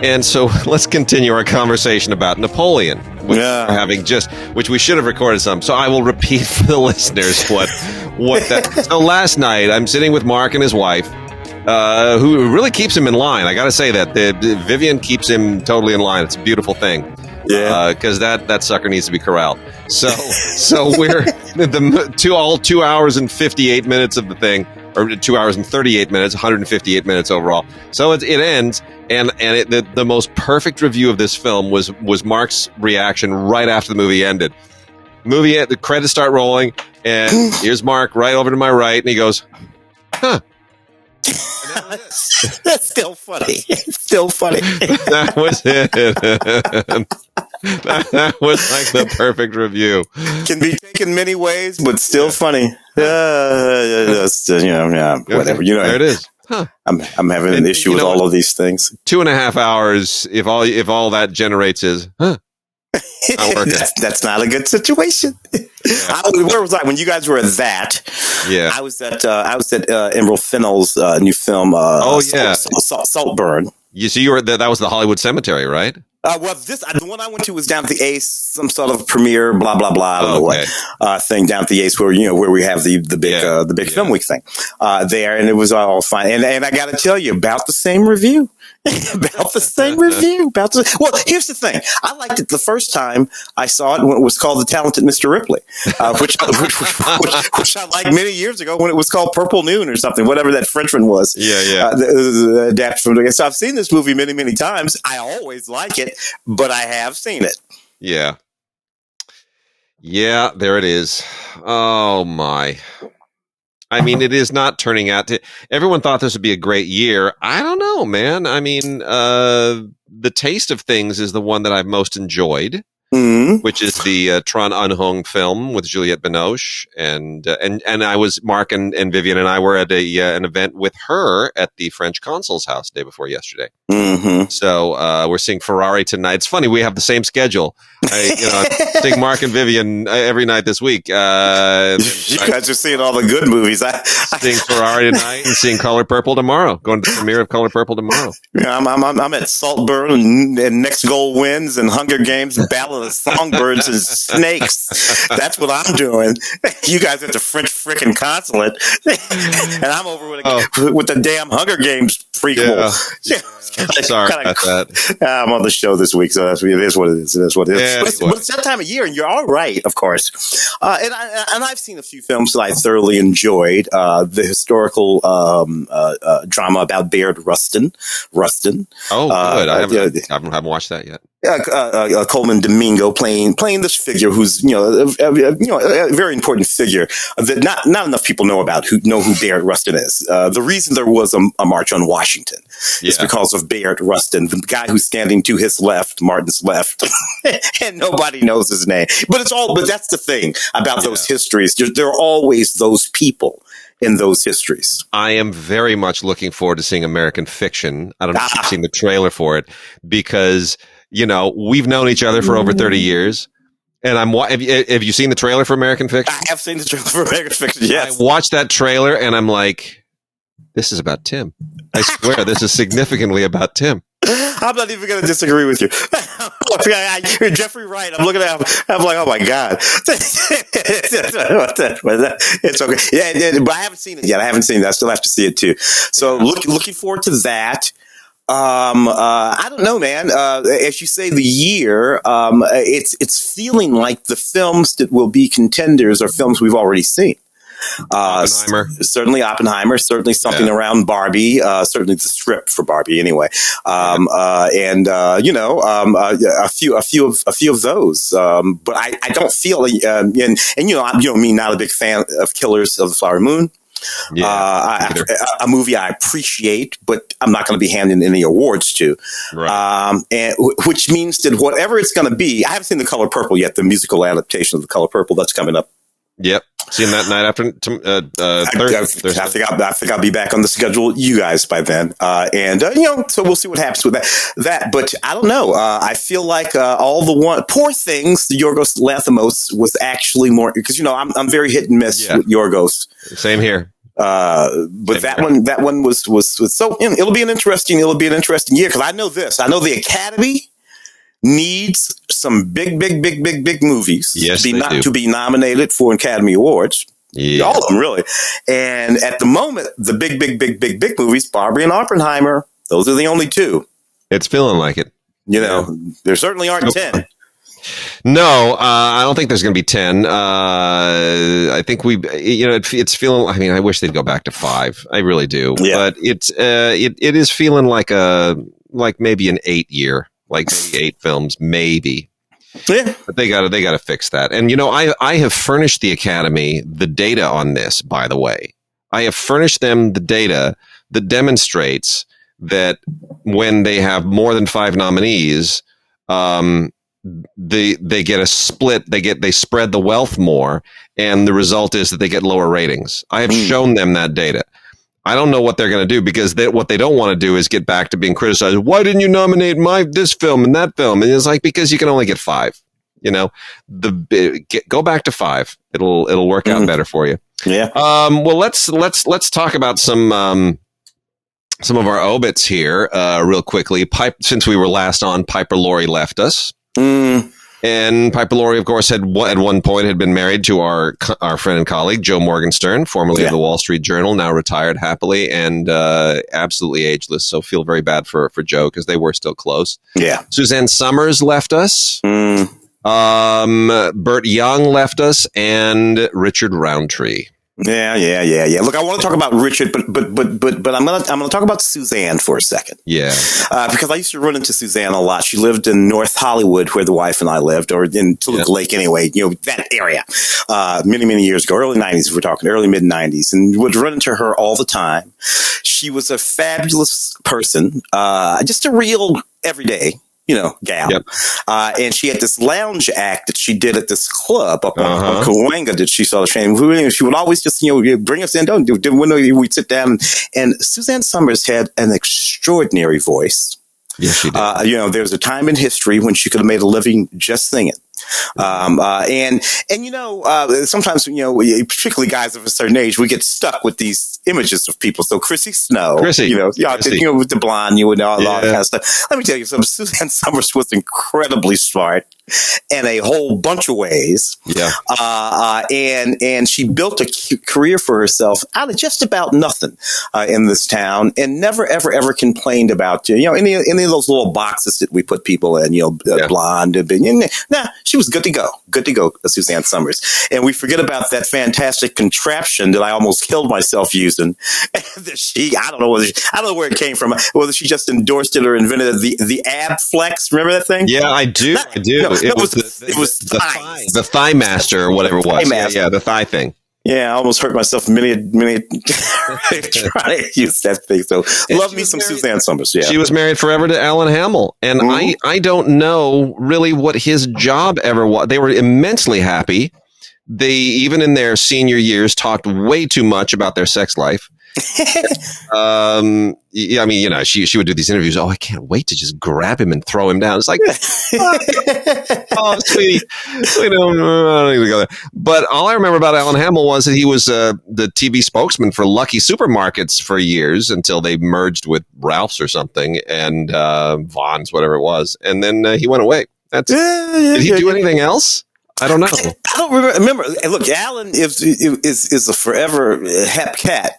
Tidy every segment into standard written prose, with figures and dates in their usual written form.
And so let's continue our conversation about Napoleon, which we're having which we should have recorded some. So I will repeat for the listeners what that. So last night I'm sitting with Mark and his wife, who really keeps him in line. I got to say that Vivian keeps him totally in line. It's a beautiful thing. Yeah, because that sucker needs to be corralled. So we're all 2 hours and 58 minutes of the thing, or 2 hours and 38 minutes, 158 minutes overall. So it ends, and the most perfect review of this film was Mark's reaction right after the movie ended. The credits start rolling, and here's Mark right over to my right, and he goes, "Huh." That's still funny. It's still funny. That was it. That was like the perfect review. Can be taken many ways, but still funny. Whatever. There it is. Huh. I'm having an issue with all of these things. 2.5 hours. If all that generates is, huh. That's not a good situation. Yeah. Where was I when you guys were at that? Yeah, I was at Emerald Fennell's new film. Saltburn. So you were that was the Hollywood Cemetery, right? The one I went to was down at the Ace, some sort of premiere, blah blah blah. I don't know what thing down at the Ace where we have the big film week thing there, and it was all fine. And I got to tell you about the same review. About the same review. Well, here's the thing. I liked it the first time I saw it when it was called The Talented Mr. Ripley, which I liked many years ago when it was called Purple Noon or something, whatever that Frenchman was. Yeah. Adapted from the. So I've seen this movie many, many times. I always like it, but I have seen it. Yeah. Yeah, there it is. Oh my. I mean, it is not turning out to. Everyone thought this would be a great year. I don't know, man. I mean, the taste of things is the one that I've most enjoyed, which is the Tron Unhung film with Juliette Binoche, and I was Mark and Vivian and I were at an event with her at the French consul's house the day before yesterday. Mm-hmm. So we're seeing Ferrari tonight. It's funny, we have the same schedule. Seeing Mark and Vivian every night this week. You guys are seeing all the good movies. Seeing Ferrari tonight and seeing Color Purple tomorrow. Going to the premiere of Color Purple tomorrow. Yeah, I'm at Saltburn and Next Goal Wins and Hunger Games and Battle of the Songbirds and Snakes. That's what I'm doing. You guys at the French frickin' consulate, and I'm over with the damn Hunger Games prequel. Yeah. Sorry about that. I'm on the show this week, so it is what it is. It is what it is. Yeah, but it's that time of year, and you're all right, of course. And I've seen a few films that I thoroughly enjoyed. The historical drama about Bayard Rustin. Oh, good. I haven't watched that yet. Coleman Domingo playing this figure who's a very important figure that not enough people know who Bayard Rustin is. The reason there was a march on Washington is because of Bayard Rustin, the guy who's standing to his left, Martin's left, and nobody knows his name. But that's the thing about those histories. There are always those people in those histories. I am very much looking forward to seeing American Fiction. I don't know if you've seen the trailer for it because. We've known each other for over 30 years. And have you seen the trailer for American Fiction? I have seen the trailer for American Fiction, yes. I watched that trailer and I'm like, this is about Tim. I swear, this is significantly about Tim. I'm not even going to disagree with you. Jeffrey Wright, I'm looking at him, I'm like, oh my God. It's okay. Yeah, but I haven't seen it yet. I still have to see it too. So looking forward to that. I don't know, man. As you say, the year, it's feeling like the films that will be contenders are films we've already seen. Oppenheimer. Certainly Oppenheimer, certainly something around Barbie, certainly the script for Barbie anyway. A few of those. But I don't feel, me not a big fan of Killers of the Flower Moon. A movie I appreciate, but I'm not going to be handing any awards to. Right. And which means that whatever it's going to be, I haven't seen The Color Purple yet, the musical adaptation of The Color Purple that's coming up. Yep. Seeing that night after Thursday. I think I'll be back on the schedule, you guys, by then. So we'll see what happens with that. But I don't know. I feel like all the Poor Things, the Yorgos Lanthimos was actually more, because, I'm very hit and miss with Yorgos. Same here. But that one was so, it'll be an interesting year. Cause I know the Academy needs some big movies to be nominated for Academy Awards. Yeah. All of them, really. And at the moment, the big movies, Barbie and Oppenheimer, those are the only two. It's feeling like it. There certainly aren't 10. No, I don't think there's going to be 10. I think it's feeling. I mean, I wish they'd go back to 5. I really do. Yeah. But it is feeling like maybe an 8 year, like maybe 8 films, maybe. Yeah. But they got to fix that. And I have furnished the Academy the data on this. By the way, I have furnished them the data that demonstrates that when they have more than 5 nominees, they get a split. They spread the wealth more, and the result is that they get lower ratings. I have shown them that data. I don't know what they're going to do, because what they don't want to do is get back to being criticized. Why didn't you nominate this film and that film? And it's like, because you can only get 5. Go back to 5. It'll work out better for you. Yeah. Well, let's talk about some of our obits here real quickly. Since we were last on, Piper Laurie left us. And Piper Laurie, of course, at one point had been married to our friend and colleague, Joe Morgenstern, formerly of the Wall Street Journal, now retired happily and absolutely ageless. So feel very bad for Joe, because they were still close. Yeah. Suzanne Summers left us. Burt Young left us, and Richard Roundtree. Yeah. Look, I want to talk about Richard, but I'm gonna talk about Suzanne for a second. Yeah. Because I used to run into Suzanne a lot. She lived in North Hollywood, where the wife and I lived, or in Toluca Lake anyway, that area. Many years ago, early 90s, we're talking early mid 90s, and would run into her all the time. She was a fabulous person, just a real everyday gal. Yep. And she had this lounge act that she did at this club up on Cahuenga that she saw the train. She would always just, bring us in. We'd sit down. And Suzanne Summers had an extraordinary voice. Yes, she did. There was a time in history when she could have made a living just singing. Sometimes, particularly guys of a certain age, we get stuck with these images of people. So Chrissy Snow, with the blonde, all that kind of stuff. Let me tell you something. Suzanne Summers was incredibly smart in a whole bunch of ways. Yeah. And she built a career for herself out of just about nothing, in this town, and never, ever complained about, any of those little boxes that we put people in, blonde. Nah, she was good to go, Suzanne Summers. And we forget about that fantastic contraption that I almost killed myself using. I don't know where it came from. Whether she just endorsed it or invented it, the ab flex. Remember that thing? Yeah, I do. It was the Thigh Master or whatever it was. Yeah, the thigh thing. Yeah, I almost hurt myself many trying to use that thing. So love me some Suzanne Summers. Yeah, she was married forever to Alan Hamill, and I don't know really what his job ever was. They were immensely happy. They, even in their senior years, talked way too much about their sex life. Yeah, I mean, she would do these interviews. Oh, I can't wait to just grab him and throw him down. It's like, oh, sweetie, we don't need to go there. But all I remember about Alan Hamill was that he was the TV spokesman for Lucky Supermarkets for years, until they merged with Ralph's or something, and Vaughn's, whatever it was, and then he went away. Did he do anything else? I don't know. I don't remember. Look, Alan is a forever hep cat.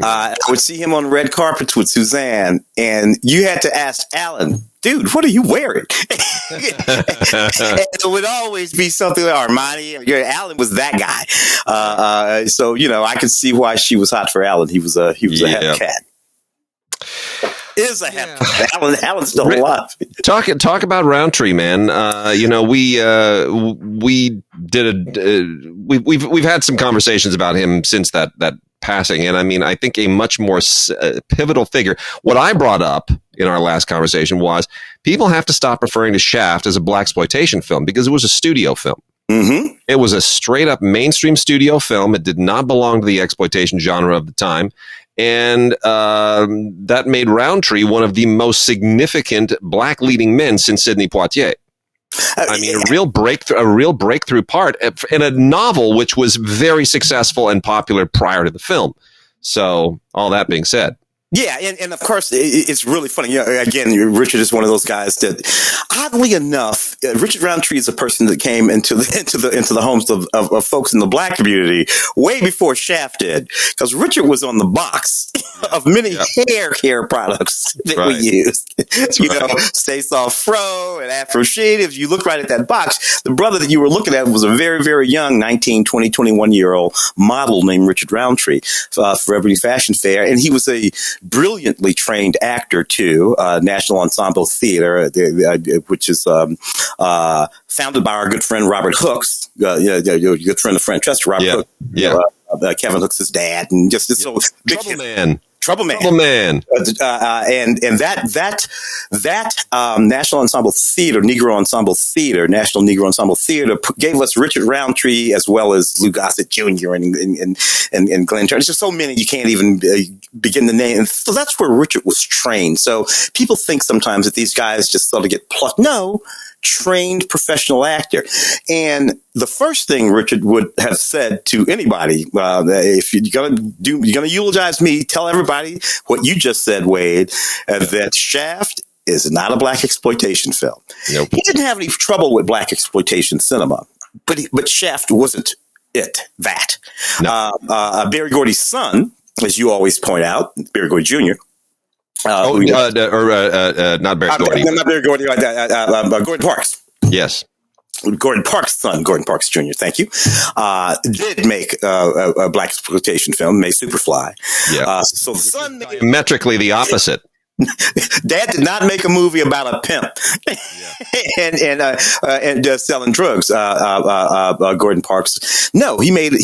I would see him on red carpets with Suzanne, and you had to ask Alan, dude, what are you wearing? It would always be something like Armani. Alan was that guy. So, I could see why she was hot for Alan. He was a hep cat. Is a hep cat. Alan's still alive. Talk about Roundtree, man. We did we've had some conversations about him since that passing, and I mean, I think a much more pivotal figure. What I brought up in our last conversation was people have to stop referring to Shaft as a blaxploitation film, because it was a studio film. Mm-hmm. It was a straight up mainstream studio film. It did not belong to the exploitation genre of the time. And that made Roundtree one of the most significant black leading men since Sidney Poitier. I mean, a real breakthrough part in a novel which was very successful and popular prior to the film. So all that being said. Yeah, and of course, it's really funny. Again, Richard is one of those guys that, oddly enough, Richard Roundtree is a person that came into the homes of folks in the black community way before Shaft did, because Richard was on the box of many hair care products that we used. Stay Soft Fro and Afro Shade. If you look right at that box, the brother that you were looking at was a very, very young 19, 20, 21-year-old model named Richard Roundtree for Ebony Fashion Fair, and he was a brilliantly trained actor too, National Ensemble Theater, which is founded by our good friend Robert Hooks, your good friend of Francesca, Robert Hooks, Kevin Hooks' dad, and just so Trouble Man. And that National Ensemble Theater, Negro Ensemble Theater, National Negro Ensemble Theater gave us Richard Roundtree as well as Lou Gossett Jr. and Glenn Turner. It's just so many you can't even begin to name. And so that's where Richard was trained. So people think sometimes that these guys just sort of get plucked. No. Trained professional actor. And the first thing Richard would have said to anybody, if you're going to eulogize me, tell everybody what you just said, Wade, that Shaft is not a black exploitation film. Nope. He didn't have any trouble with black exploitation cinema, but Shaft wasn't that. No. Barry Gordy's son, as you always point out, Barry Gordy Jr., not Barry Gordy. Not Barry Gordy. Gordon Parks. Yes. Gordon Parks' son, Gordon Parks Jr., thank you, did make a black exploitation film, made Superfly. Yeah. So the son made diametrically the opposite. Dad did not make a movie about a pimp and selling drugs. Gordon Parks. No, he made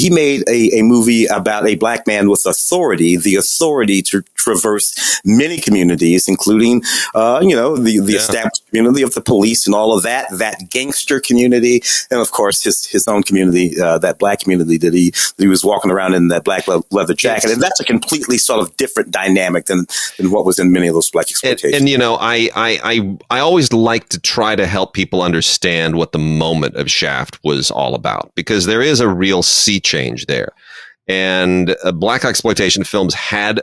a movie about a black man with authority, the authority to traverse many communities, including the established community of the police and all of that gangster community, and of course his own community, that black community that he was walking around in that black leather jacket, and that's a completely sort of different dynamic than what was in many of those black exploitation. And I always like to try to help people understand what the moment of Shaft was all about, because there is a real sea change there. And black exploitation films had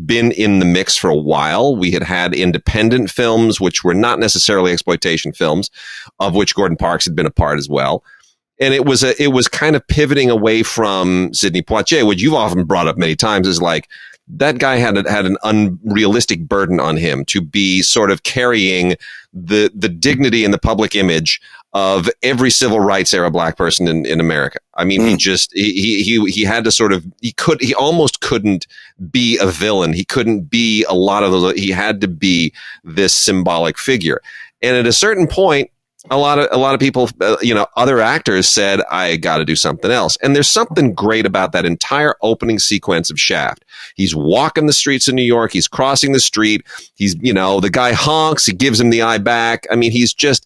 been in the mix for a while. We had independent films, which were not necessarily exploitation films, of which Gordon Parks had been a part as well. And it was kind of pivoting away from Sidney Poitier, which you've often brought up many times, is like, that guy had an unrealistic burden on him to be sort of carrying the dignity and the public image of every civil rights era black person in America. I mean, he had to sort of, he almost couldn't be a villain. He couldn't be a lot of those. He had to be this symbolic figure. And at a certain point, a lot of people, other actors said, I got to do something else. And there's something great about that entire opening sequence of Shaft. He's walking the streets of New York. He's crossing the street. He's, the guy honks. He gives him the eye back. I mean, he's a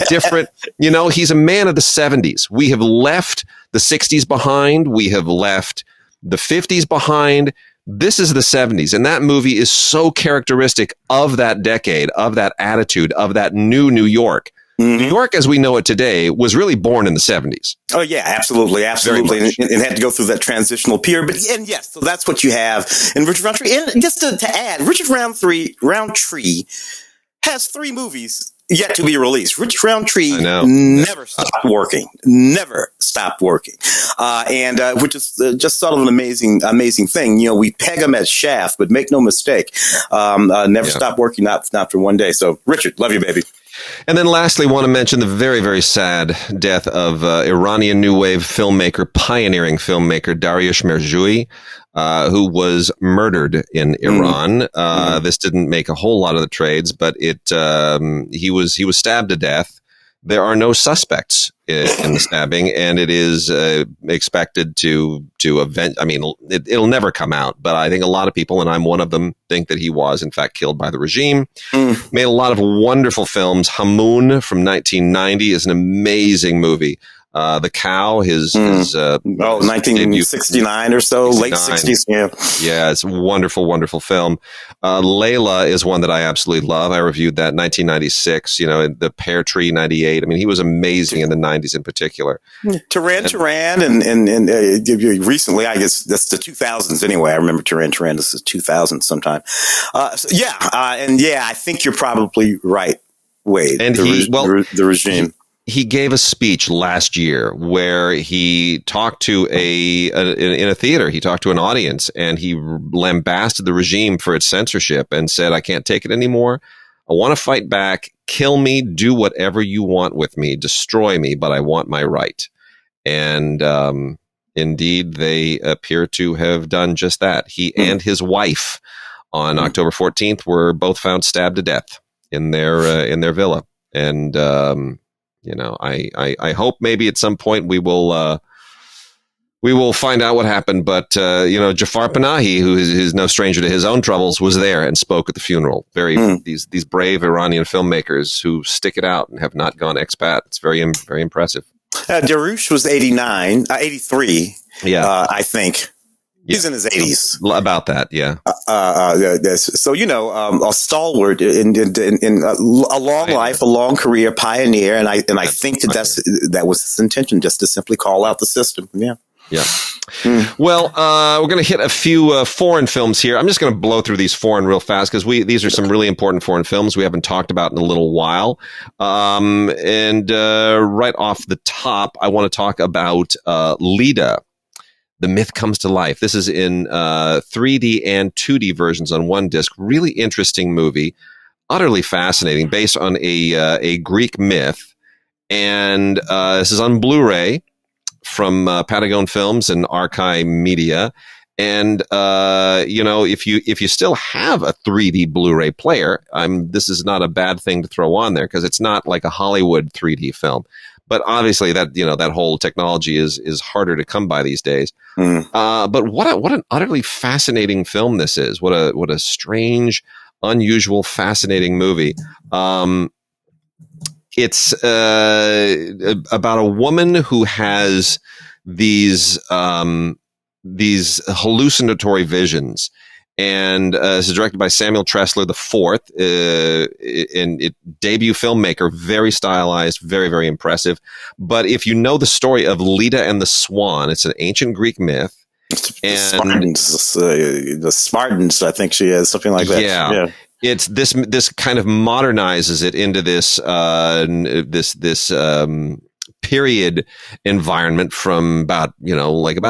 different, he's a man of the 70s. We have left the 60s behind. We have left the 50s behind. This is the 70s, and that movie is so characteristic of that decade, of that attitude, of that new New York. Mm-hmm. New York, as we know it today, was really born in the 70s. Oh, yeah, absolutely. And had to go through that transitional period. And yes, so that's what you have in Richard Roundtree. And just to add, Richard Roundtree has 3 movies yet to be released. Richard Roundtree never stopped working. And which is just sort of an amazing thing. We peg him as Shaft, but make no mistake, never stopped working, not for one day. So, Richard, love you, baby. And then lastly, want to mention the very, very sad death of Iranian New Wave pioneering filmmaker Dariush Merjoui, who was murdered in Iran. This didn't make a whole lot of the trades, but he was stabbed to death. There are no suspects in the stabbing, and it is expected to event. I mean, it'll never come out, but I think a lot of people, and I'm one of them, think that he was in fact killed by the regime. Made a lot of wonderful films. Hamoun from 1990 is an amazing movie The Cow, his 1969 or so, 69. late 60s. Yeah. Yeah, it's a wonderful, wonderful film. Layla is one that I absolutely love. I reviewed that in 1996, the Pear Tree 98. I mean, he was amazing in the 90s in particular. Turan, and recently, I guess that's the 2000s anyway. I remember Turan, this is 2000 sometime. I think you're probably right, Wade. And the regime. He gave a speech last year where he talked to in a theater. He talked to an audience and he lambasted the regime for its censorship and said, "I can't take it anymore. I want to fight back. Kill me. Do whatever you want with me. Destroy me, but I want my right." And indeed, they appear to have done just that. He and his wife on October 14th were both found stabbed to death in their villa. And I hope maybe at some point we will find out what happened. But Jafar Panahi, who is no stranger to his own troubles, was there and spoke at the funeral. These brave Iranian filmmakers who stick it out and have not gone expat. It's very, very impressive. Darush was 83. Yeah, I think. He's in his 80s. About that, yeah. So, a stalwart in a long life, a long career, pioneer, and I think that was his intention, just to simply call out the system. Yeah. Yeah. Well, we're going to hit a few foreign films here. I'm just going to blow through these foreign real fast because these are some really important foreign films we haven't talked about in a little while. And right off the top, I want to talk about Leda. The Myth Comes to Life. This is in 3D and 2D versions on one disc. Really interesting movie, utterly fascinating, based on a Greek myth. And this is on Blu-ray from Patagon Films and Archive Media. And if you still have a 3D Blu-ray player, this is not a bad thing to throw on there because it's not like a Hollywood 3D film. But obviously that whole technology is harder to come by these days. But what an utterly fascinating film this is. What a strange, unusual, fascinating movie. It's about a woman who has these hallucinatory visions. And this is directed by Samuel Tressler IV, debut filmmaker, very stylized, very, very impressive. But if you know the story of Leda and the Swan, it's an ancient Greek myth. The Spartans, I think she is, something like that. Yeah. It's this kind of modernizes it into this period environment from about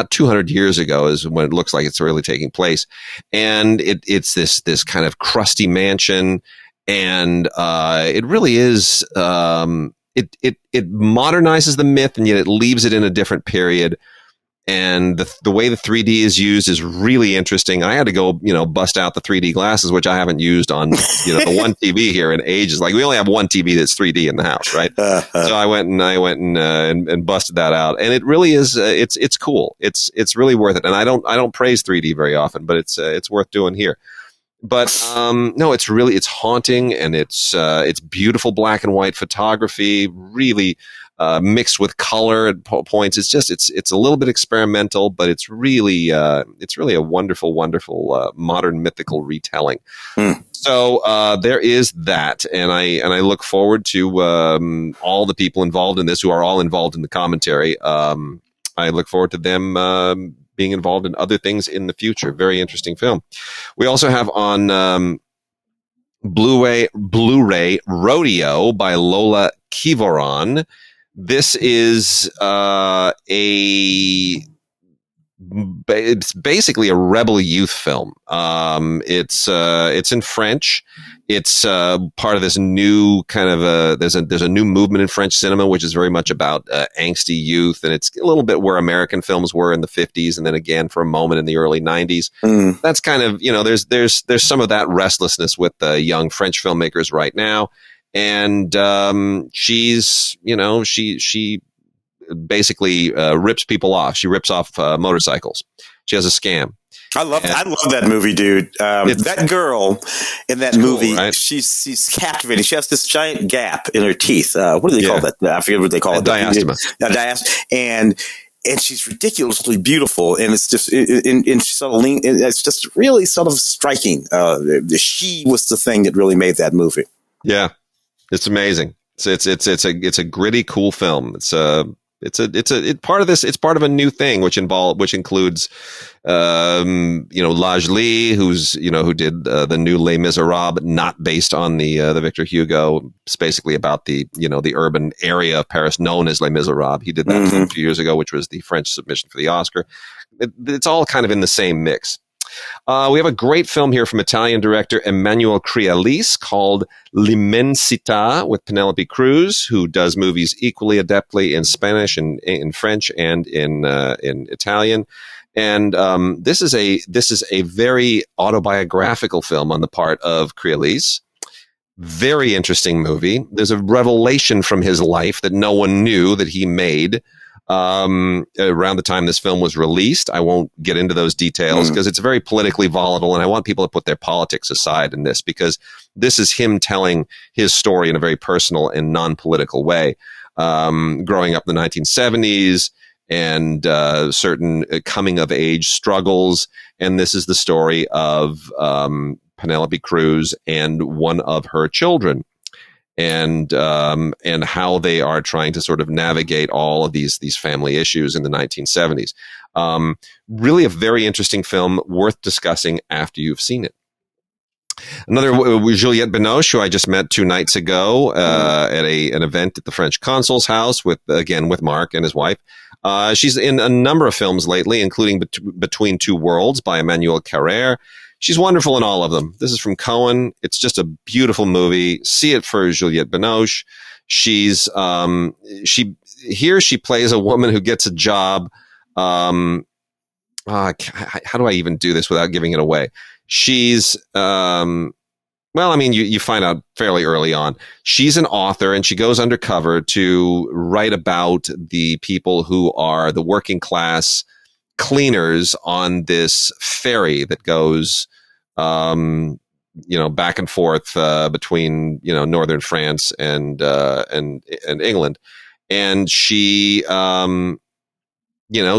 200 years ago is when it looks like it's really taking place. And it's this kind of crusty mansion. And it really is, it modernizes the myth and yet it leaves it in a different period. And the way the 3D is used is really interesting. I had to go, bust out the 3D glasses, which I haven't used on, the one TV here in ages. Like we only have one TV that's 3D in the house, right? So I went and busted that out, and it really is. It's cool. It's really worth it. And I don't praise 3D very often, but it's worth doing here. But no, it's haunting, and it's beautiful black and white photography. Really. Mixed with color at points. It's a little bit experimental, but it's really a wonderful, wonderful modern mythical retelling. So there is that, and I look forward to all the people involved in this who are all involved in the commentary. I look forward to them being involved in other things in the future. Very interesting film. We also have on Blu-ray Rodeo by Lola Kivoron. This is it's basically a rebel youth film. It's in French. It's part of this new kind of there's a new movement in French cinema which is very much about angsty youth, and it's a little bit where American films were in the 50s, and then again for a moment in the early 90s. That's kind of there's some of that restlessness with the young French filmmakers right now. And she's, she basically rips people off. She rips off motorcycles. She has a scam. I love that movie, dude. That girl in that movie, cool, right? She's captivating. She has this giant gap in her teeth. What do they call that? I forget what they call it. Diastema. And she's ridiculously beautiful, and it's just it's just really sort of striking. She was the thing that really made that movie. Yeah, it's amazing. It's a gritty, cool film. It's part of this. It's part of a new thing, which includes, Lajli, who did the new Les Miserables, not based on the Victor Hugo. It's basically about the urban area of Paris known as Les Miserables. He did that a few years ago, which was the French submission for the Oscar. It's all kind of in the same mix. We have a great film here from Italian director Emmanuel Crialis called L'Immensità with Penelope Cruz, who does movies equally adeptly in Spanish and in French and in Italian. And this is a very autobiographical film on the part of Crialis. Very interesting movie. There's a revelation from his life that no one knew that he made around the time this film was released. I won't get into those details because it's very politically volatile, and I want people to put their politics aside in this, because this is him telling his story in a very personal and non-political way. Growing up in the 1970s and certain coming of age struggles, and this is the story of Penelope Cruz and one of her children. And how they are trying to sort of navigate all of these family issues in the 1970s. Really a very interesting film, worth discussing after you've seen it. Another, Juliette Binoche, who I just met 2 nights ago at an event at the French consul's house with Mark and his wife. She's in a number of films lately, including Between Two Worlds by Emmanuel Carrère. She's wonderful in all of them. This is from Cohen. It's just a beautiful movie. See it for Juliette Binoche. She plays a woman who gets a job. How do I even do this without giving it away? She's, you find out fairly early on. She's an author, and she goes undercover to write about the people who are the working class cleaners on this ferry that goes, back and forth between northern France and England, and she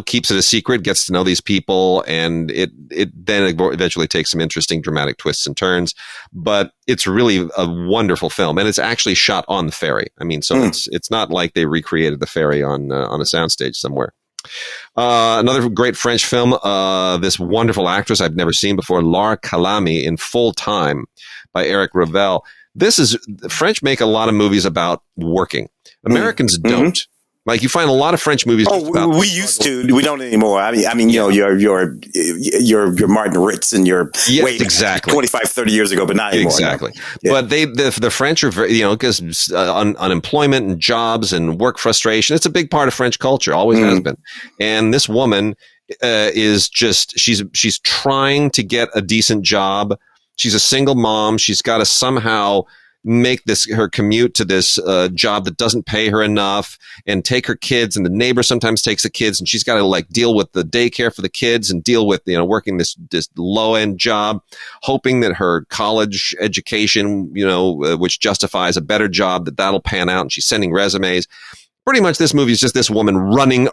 keeps it a secret, gets to know these people, and it then eventually takes some interesting dramatic twists and turns. But it's really a wonderful film, and it's actually shot on the ferry. I mean, so it's not like they recreated the ferry on a soundstage somewhere. Another great French film, this wonderful actress I've never seen before, Laura Calamy, in Full Time by Eric Revel. The French make a lot of movies about working. Americans don't. Like, you find a lot of French movies. Oh, we used to. We don't anymore. your Martin Ritz and your exactly 25, 30 years ago, but not anymore. Exactly. No. Yeah. But the French are very, because unemployment and jobs and work frustration, it's a big part of French culture, always has been. And this woman is just, she's trying to get a decent job. She's a single mom. She's got to somehow make her commute to this job that doesn't pay her enough, and take her kids, and the neighbor sometimes takes the kids, and she's got to deal with the daycare for the kids and deal with working this low end job, hoping that her college education, which justifies a better job, that'll pan out, and she's sending resumes. Pretty much this movie is just this woman running.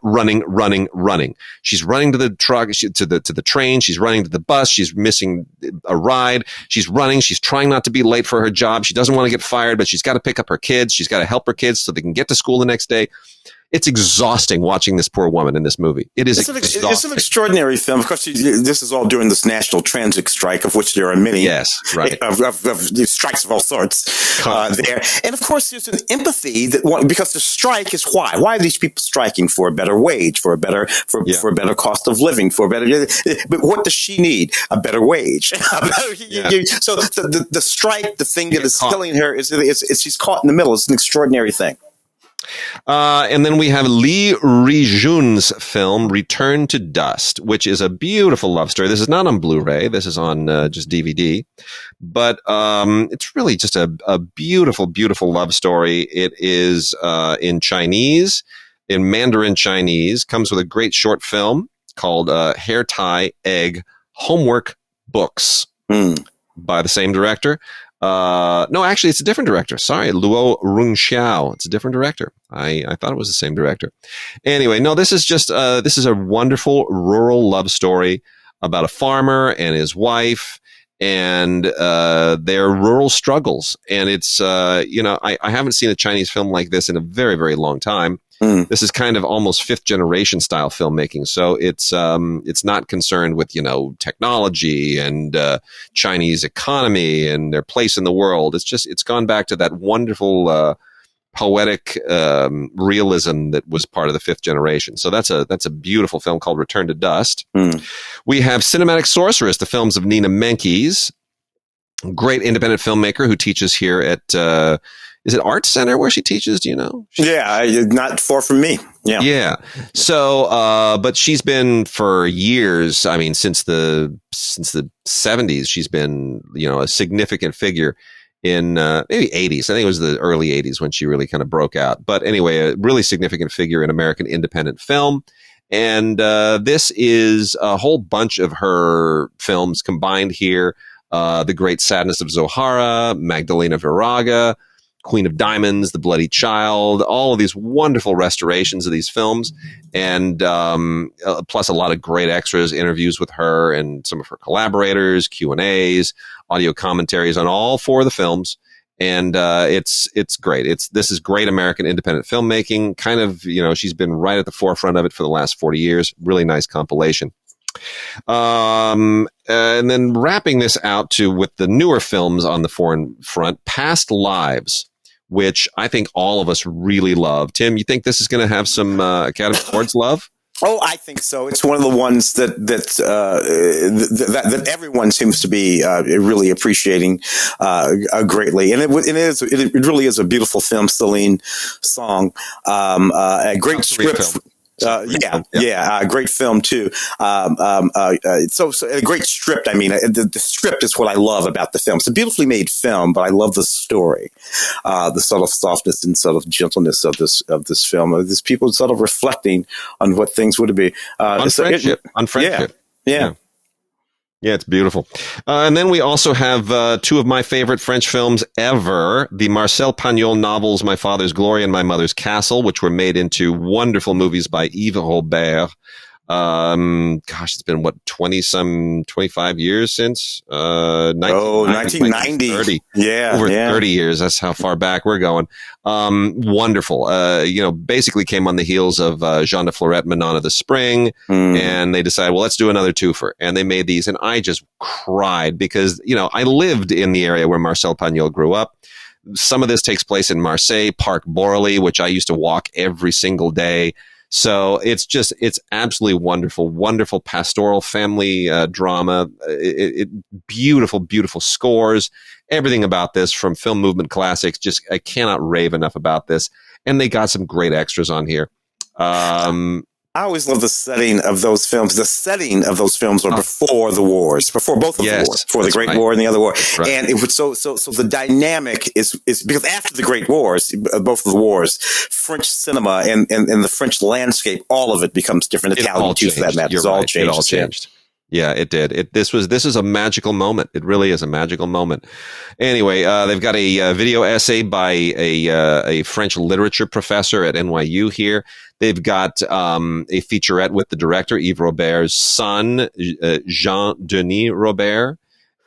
She's running to the truck, to the train. She's running to the bus. She's missing a ride. She's running. She's trying not to be late for her job. She doesn't want to get fired, but she's got to pick up her kids. She's got to help her kids so they can get to school the next day. It's exhausting watching this poor woman in this movie. It's an extraordinary film. Of course, this is all during this national transit strike, of which there are many. Yes, right. Of strikes of all sorts there. And of course, there's an empathy because the strike is why. Why are these people striking? For a better wage, for a better cost of living, but what does she need? A better wage. So the strike, the thing that is killing her is she's caught in the middle. It's an extraordinary thing. And then we have Lee Rijun's film Return to Dust, which is a beautiful love story. This is not on Blu-ray. This is on just DVD. But it's really just a beautiful, beautiful love story. It is in Chinese, in Mandarin Chinese. Comes with a great short film called Hair Tie Egg Homework Books by the same director. No, actually, it's a different director. Sorry, Luo Rungxiao. It's a different director. I thought it was the same director. Anyway, no, this is just this is a wonderful rural love story about a farmer and his wife and their rural struggles. And it's I haven't seen a Chinese film like this in a very, very long time. This is kind of almost fifth generation style filmmaking. So it's not concerned with, technology and Chinese economy and their place in the world. It's gone back to that wonderful poetic realism that was part of the fifth generation. So that's a beautiful film called Return to Dust. We have Cinematic Sorceress, the films of Nina Menkes, great independent filmmaker who teaches here at is it Art Center where she teaches? Do you know? Yeah, not far from me. Yeah. Yeah. So, but she's been for years. I mean, since the 70s, she's been, a significant figure in maybe 80s. I think it was the early 80s when she really kind of broke out. But anyway, a really significant figure in American independent film. And this is a whole bunch of her films combined here. The Great Sadness of Zohara, Magdalena Viraga, Queen of Diamonds, The Bloody Child, all of these wonderful restorations of these films, and plus a lot of great extras, interviews with her and some of her collaborators, Q&As, audio commentaries on all four of the films. And it's great. This is great American independent filmmaking. Kind of, she's been right at the forefront of it for the last 40 years. Really nice compilation. And then wrapping this out with the newer films on the foreign front, Past Lives, which I think all of us really love. Tim, you think this is going to have some Academy Awards love? Oh, I think so. It's one of the ones that everyone seems to be really appreciating greatly, and it really is a beautiful film. Celine song, a great script. Great film too. So a great script. I mean, the script is what I love about the film. It's a beautifully made film, but I love the story, the sort of softness and sort of gentleness of this film. These people sort of reflecting on what things would be on friendship. Yeah, it's beautiful. And then we also have two of my favorite French films ever, the Marcel Pagnol novels, My Father's Glory and My Mother's Castle, which were made into wonderful movies by Yves Robert. It's been 25 years since 1990. 30. Yeah, over 30 years. That's how far back we're going. Wonderful. Basically came on the heels of Jean de Florette, Manon of the Spring, and they decided, well, let's do another twofer, and they made these, and I just cried because I lived in the area where Marcel Pagnol grew up. Some of this takes place in Marseille, Parc Borley, which I used to walk every single day. So it's absolutely wonderful, wonderful pastoral family drama. Beautiful, beautiful scores. Everything about this from film movement classics. I cannot rave enough about this. And they got some great extras on here. I always love the setting of those films. The setting of those films were before the wars, before both of the wars, before the Great War and the other war. Right. And it was so the dynamic is because after the Great Wars, both of the wars, French cinema and the French landscape, all of it becomes different. Italian too, for that matter. It all changed. Yeah, it did. This is a magical moment. It really is a magical moment. Anyway, they've got a video essay by a French literature professor at NYU here. They've got a featurette with the director, Yves Robert's son, Jean-Denis Robert,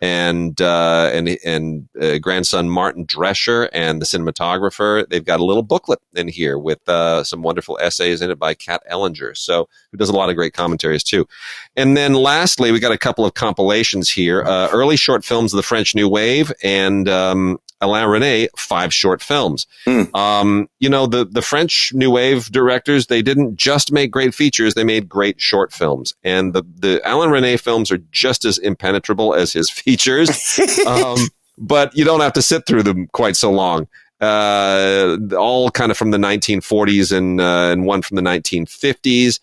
and grandson Martin Drescher, and the cinematographer. They've got a little booklet in here with some wonderful essays in it by Kat Ellinger, who does a lot of great commentaries too. And then lastly, we got a couple of compilations here, early short films of the French New Wave, and Alain Resnais, 5 short films. The French New Wave directors, they didn't just make great features, they made great short films. And the Alain Resnais films are just as impenetrable as his features. But you don't have to sit through them quite so long. All kind of from the 1940s and one from the 1950s.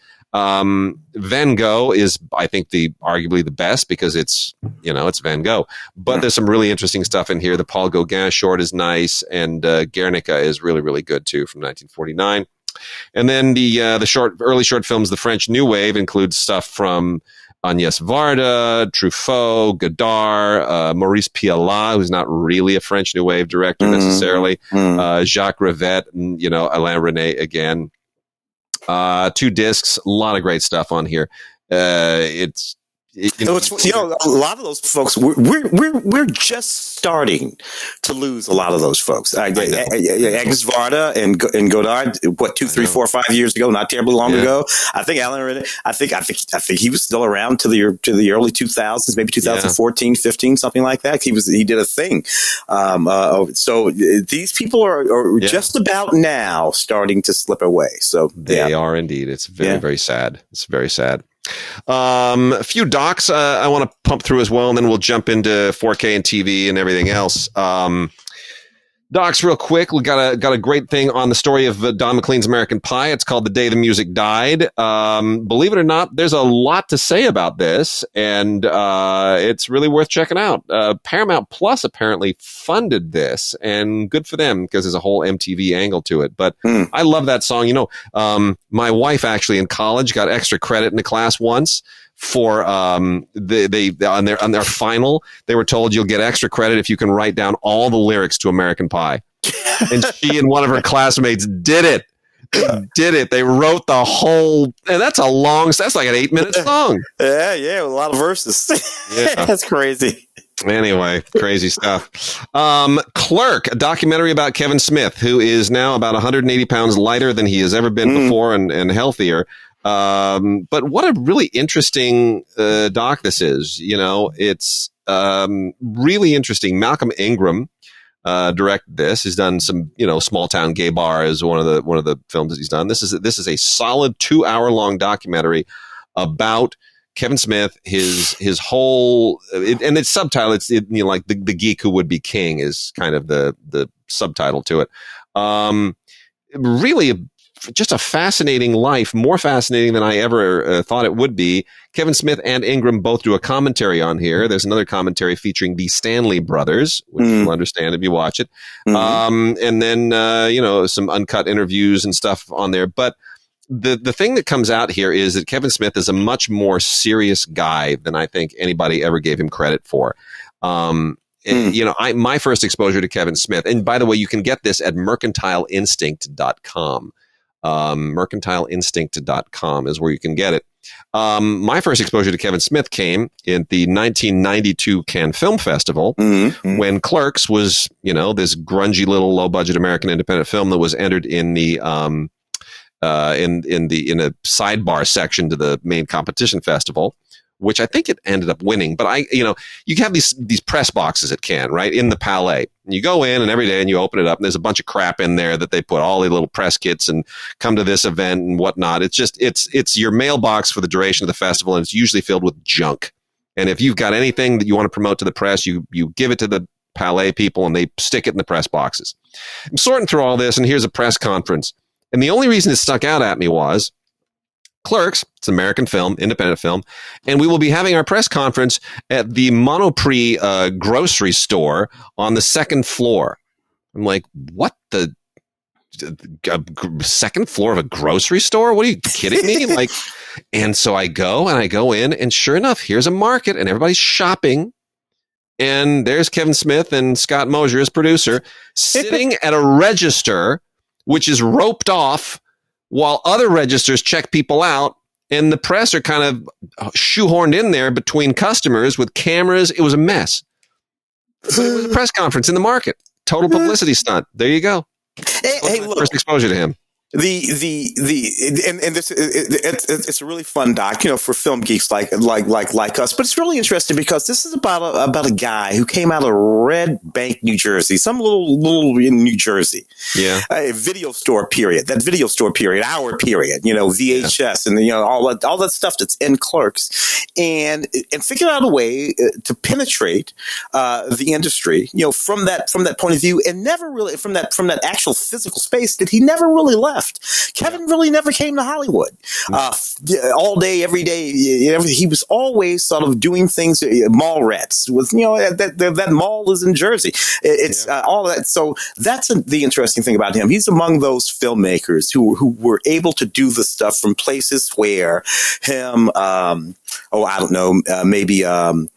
Van Gogh is, I think, arguably the best because it's Van Gogh. But there's some really interesting stuff in here. The Paul Gauguin short is nice, and Guernica is really, really good too, from 1949. And then the early short films, the French New Wave, includes stuff from Agnès Varda, Truffaut, Godard, Maurice Pialat, who's not really a French New Wave director necessarily, Jacques Rivette, and, Alain Resnais again. 2 discs, a lot of great stuff on here. A lot of those folks, we're just starting to lose a lot of those folks. Agnes Varda and Godard, 2, 3, 4, 5 years ago, not terribly long ago. I think Alain, I think he was still around to the early 2000s, maybe 2014, 15, something like that. He did a thing. So these people are just about now starting to slip away. So they are indeed. It's very, very sad. It's very sad. A few docs I want to pump through as well, and then we'll jump into 4K and TV and everything else. Docs, real quick. We got a great thing on the story of Don McLean's American Pie. It's called The Day the Music Died. Believe it or not, there's a lot to say about this, and it's really worth checking out. Paramount Plus apparently funded this, and good for them because there's a whole MTV angle to it. But I love that song. My wife actually in college got extra credit in a class once for they on their final. They were told you'll get extra credit if you can write down all the lyrics to American Pie. And she and one of her classmates did it. They wrote the whole, and that's like an 8-minute song. Yeah, with a lot of verses. Yeah. That's crazy. Anyway, crazy stuff. Clerk, a documentary about Kevin Smith, who is now about 180 pounds lighter than he has ever been before and healthier. But what a really interesting doc this is. It's really interesting. Malcolm Ingram directed this. He's done some, Small Town Gay Bar is one of the films that he's done. This is a solid 2-hour-long documentary about Kevin Smith, his whole, and it's subtitled. It's like the geek who would be king is kind of the subtitle to it. Really, just a fascinating life, more fascinating than I ever thought it would be. Kevin Smith and Ingram both do a commentary on here. There's another commentary featuring the Stanley brothers, which you'll understand if you watch it. And then, some uncut interviews and stuff on there. But the thing that comes out here is that Kevin Smith is a much more serious guy than I think anybody ever gave him credit for. My first exposure to Kevin Smith, and by the way, you can get this at mercantileinstinct.com. Mercantileinstinct.com is where you can get it. My first exposure to Kevin Smith came in the 1992 Cannes Film Festival when Clerks was, this grungy little low budget American independent film that was entered in the in a sidebar section to the main competition festival, which I think it ended up winning. But you have these press boxes at Cannes, right, in the Palais. And you go in and every day and you open it up and there's a bunch of crap in there that they put all the little press kits and come to this event and whatnot. It's just, it's your mailbox for the duration of the festival, and it's usually filled with junk. And if you've got anything that you want to promote to the press, you give it to the Palais people and they stick it in the press boxes. I'm sorting through all this, and here's a press conference. And the only reason it stuck out at me was Clerks, it's an American film, independent film, and we will be having our press conference at the Monoprix grocery store on the second floor. I'm like, what the second floor of a grocery store? What are you kidding me? And so I go in, and sure enough, here's a market, and everybody's shopping. And there's Kevin Smith and Scott Mosier, his producer, sitting at a register, which is roped off, while other registers check people out, and the press are kind of shoehorned in there between customers with cameras. It was a mess. It was a press conference in the market. Total publicity stunt. There you go. Hey, look. First exposure to him. It's a really fun doc, for film geeks like us. But it's really interesting because this is about a guy who came out of Red Bank, New Jersey, some little in New Jersey. Yeah, a video store period. Our period. VHS and all that stuff that's in Clerks, and figured out a way to penetrate the industry. From that point of view, and never really from that actual physical space that he never really left. left. Kevin really never came to Hollywood. All day, every day, he was always sort of doing things. Mallrats with, that mall is in Jersey. It's all that. So that's the interesting thing about him. He's among those filmmakers who were able to do the stuff from places where him, I don't know, maybe who's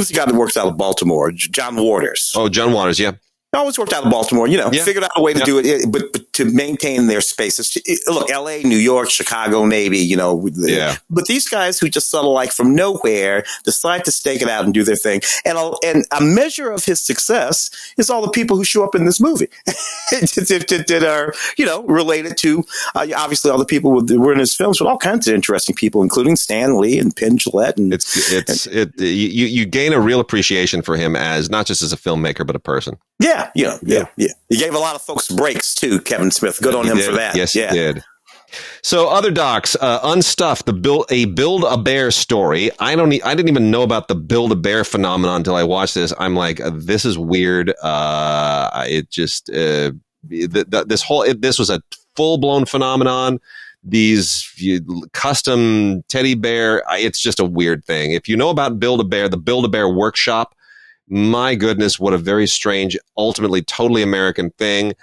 the guy that works out of Baltimore? John Waters. Oh, John Waters, yeah. Always worked out of Baltimore, figured out a way to do it, but to maintain their spaces. Look, L.A., New York, Chicago, maybe, But these guys who just sort of like from nowhere decide to stake it out and do their thing. And a measure of his success is all the people who show up in this movie that are, related to, obviously all the people that were in his films, but all kinds of interesting people, including Stan Lee and Penn Jillette. And you gain a real appreciation for him as not just as a filmmaker, but a person. Yeah. He gave a lot of folks breaks too, Kevin Smith. Good on him for that. Yes, he did. So other docs, Unstuffed, a Build-A-Bear story. I didn't even know about the Build-A-Bear phenomenon until I watched this. I'm like, this is weird. This was a full-blown phenomenon. These custom teddy bear, it's just a weird thing. If you know about Build-A-Bear, the Build-A-Bear workshop, my goodness, what a very strange, ultimately totally American thing.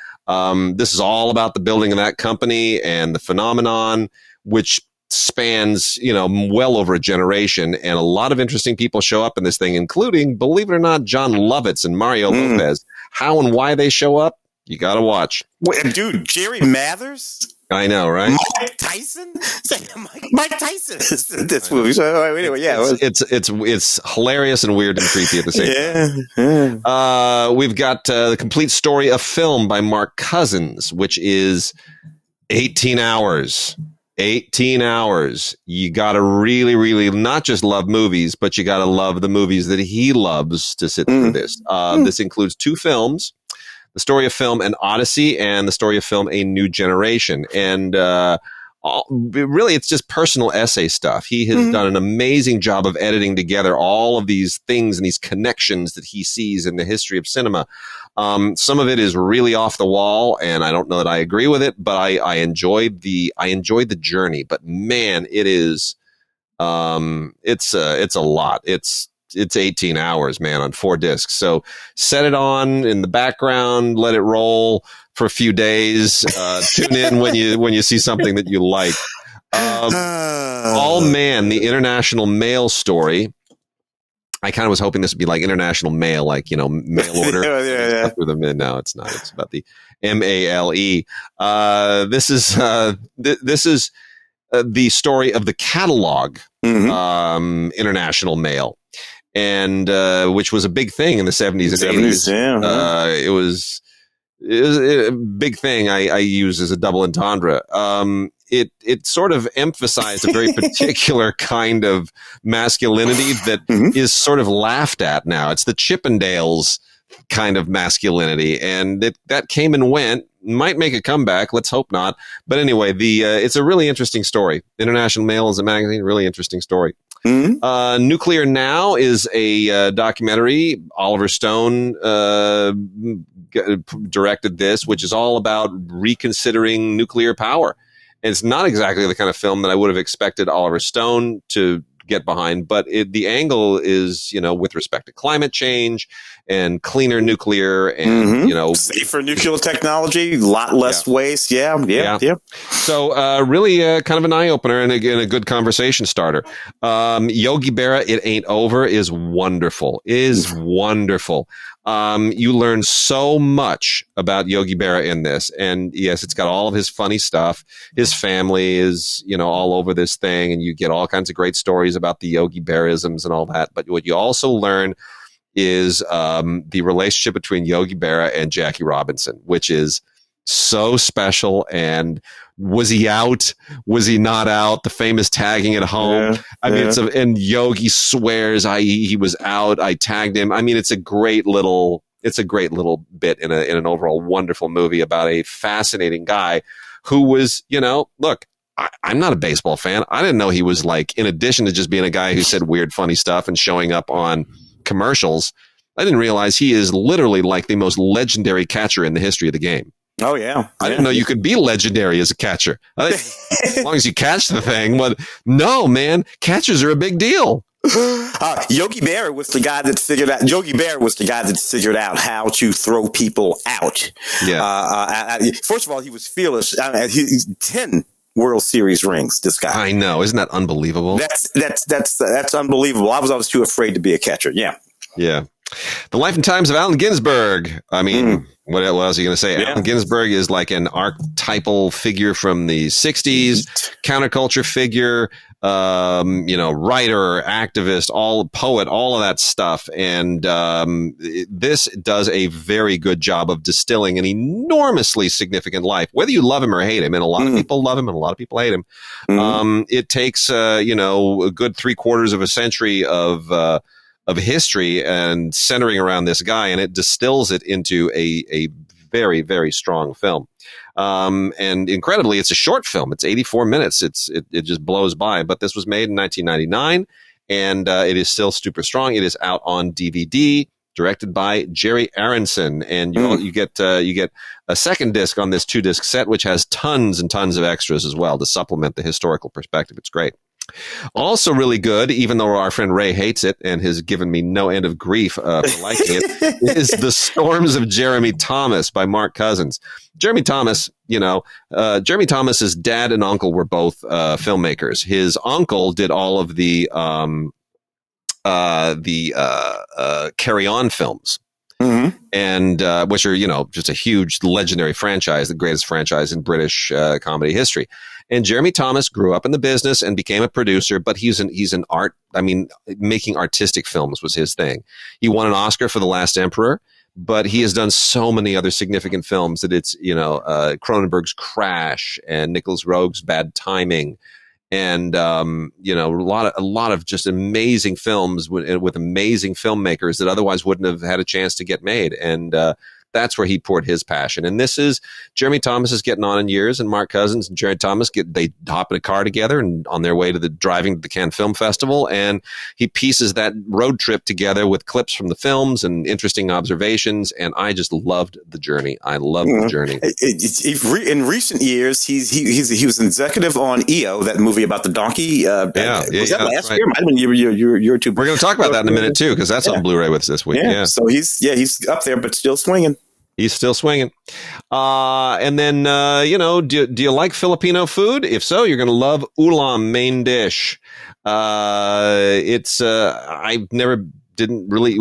This is all about the building of that company and the phenomenon, which spans, well over a generation. And a lot of interesting people show up in this thing, including, believe it or not, John Lovitz and Mario Lopez. How and why they show up, you got to watch. Wait, dude, Jerry Mathers? I know, right? Mike Tyson? Mike Tyson is in this movie. So anyway, it's hilarious and weird and creepy at the same time. Yeah. We've got the complete story of film by Mark Cousins, which is 18 hours. 18 hours. You got to really, really not just love movies, but you got to love the movies that he loves to sit through this. This includes 2 films. The story of film, An Odyssey, and the story of film, A New Generation. And really, it's just personal essay stuff. He has done an amazing job of editing together all of these things and these connections that he sees in the history of cinema. Some of it is really off the wall, and I don't know that I agree with it, but I enjoyed the journey. But man, it is it's a lot. It's 18 hours, man, on 4 discs. So set it on in the background, let it roll for a few days. Tune in when you see something that you like. All Man, the International Mail story. I kind of was hoping this would be like international mail, like, mail order. Yeah. No, it's not. It's about the MALE. This is the story of the catalog, international mail. And which was a big thing in the 70s and 80s. Yeah. It was a big thing I use as a double entendre. It sort of emphasized a very particular kind of masculinity that is sort of laughed at now. It's the Chippendales kind of masculinity, and that came and went. Might make a comeback. Let's hope not. But anyway, it's a really interesting story. International Mail is a magazine. Really interesting story. Nuclear Now is a documentary. Oliver Stone directed this, which is all about reconsidering nuclear power. And it's not exactly the kind of film that I would have expected Oliver Stone to get behind, but the angle is, with respect to climate change and cleaner nuclear and, safer nuclear technology, a lot less waste. Yeah. So really kind of an eye opener and again, a good conversation starter. Yogi Berra, It Ain't Over is wonderful. You learn so much about Yogi Berra in this. And yes, it's got all of his funny stuff. His family is, all over this thing, and you get all kinds of great stories about the Yogi Berraisms and all that. But what you also learn is the relationship between Yogi Berra and Jackie Robinson, which is so special. And was he out? Was he not out? The famous tagging at home. And Yogi swears he was out. I tagged him. I mean, it's a great little bit in an overall wonderful movie about a fascinating guy who was, look, I'm not a baseball fan. I didn't know he was like, in addition to just being a guy who said weird, funny stuff and showing up on commercials, I didn't realize he is literally like the most legendary catcher in the history of the game. Oh, yeah. I didn't know you could be legendary as a catcher. As long as you catch the thing. But no, man, catchers are a big deal. Yogi Berra was the guy that figured out. Yogi Berra was the guy that figured out how to throw people out. Yeah. First of all, he was fearless. He's 10 World Series rings. This guy. I know. Isn't that unbelievable? That's unbelievable. I was always too afraid to be a catcher. Yeah. Yeah. The Life and Times of Allen Ginsberg. I mean, what else are you going to say? Yeah. Allen Ginsberg is like an archetypal figure from the 60s, counterculture figure, writer, activist, poet, all of that stuff. And this does a very good job of distilling an enormously significant life, whether you love him or hate him. And a lot of people love him and a lot of people hate him. It takes, a good 3/4 of a century of history and centering around this guy, and it distills it into a very, very strong film. And incredibly, it's a short film. It's 84 minutes. It just blows by. But this was made in 1999, and it is still super strong. It is out on DVD, directed by Jerry Aronson, and you get a second disc on this 2-disc set, which has tons and tons of extras as well to supplement the historical perspective. It's great. Also really good, even though our friend Ray hates it and has given me no end of grief for liking it, is The Storms of Jeremy Thomas by Mark Cousins. Jeremy Thomas, Jeremy Thomas's dad and uncle were both filmmakers. His uncle did all of the Carry On films. And which are, just a huge legendary franchise, the greatest franchise in British comedy history. And Jeremy Thomas grew up in the business and became a producer, but he's an art. I mean, making artistic films was his thing. He won an Oscar for The Last Emperor, but he has done so many other significant films that it's, Cronenberg's Crash and Nicholas Roeg's Bad Timing. And, a lot of just amazing films with amazing filmmakers that otherwise wouldn't have had a chance to get made. And, that's where he poured his passion. And this is Jeremy Thomas is getting on in years, and Mark Cousins and Jerry Thomas they hop in a car together and on their way to driving to the Cannes Film Festival. And he pieces that road trip together with clips from the films and interesting observations. And I just loved the journey. I loved the journey. In recent years, he was an executive on EO, that movie about the donkey. Was that last year? Might have been year two. We're going to talk about that in a minute too, because that's on Blu-ray with us this week. Yeah. So he's up there, but still swinging. He's still swinging. And then, do you like Filipino food? If so, you're going to love Ulam, main dish. We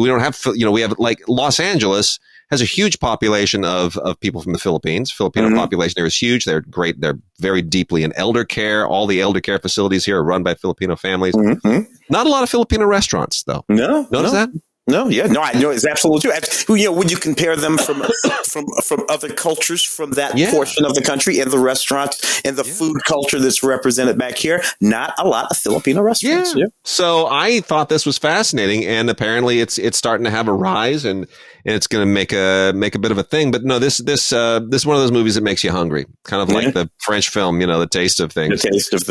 don't have, we have like Los Angeles has a huge population of people from the Philippines. Filipino population there is huge. They're great. They're very deeply in elder care. All the elder care facilities here are run by Filipino families. Not a lot of Filipino restaurants, though. Notice that? I know it's absolutely true. When you compare them from other cultures from that portion of the country and the restaurants and the food culture that's represented back here, not a lot of Filipino restaurants. Yeah. So I thought this was fascinating, and apparently it's starting to have a rise, and it's going to make a bit of a thing. But no, this is one of those movies that makes you hungry, kind of like the French film, The Taste of Things,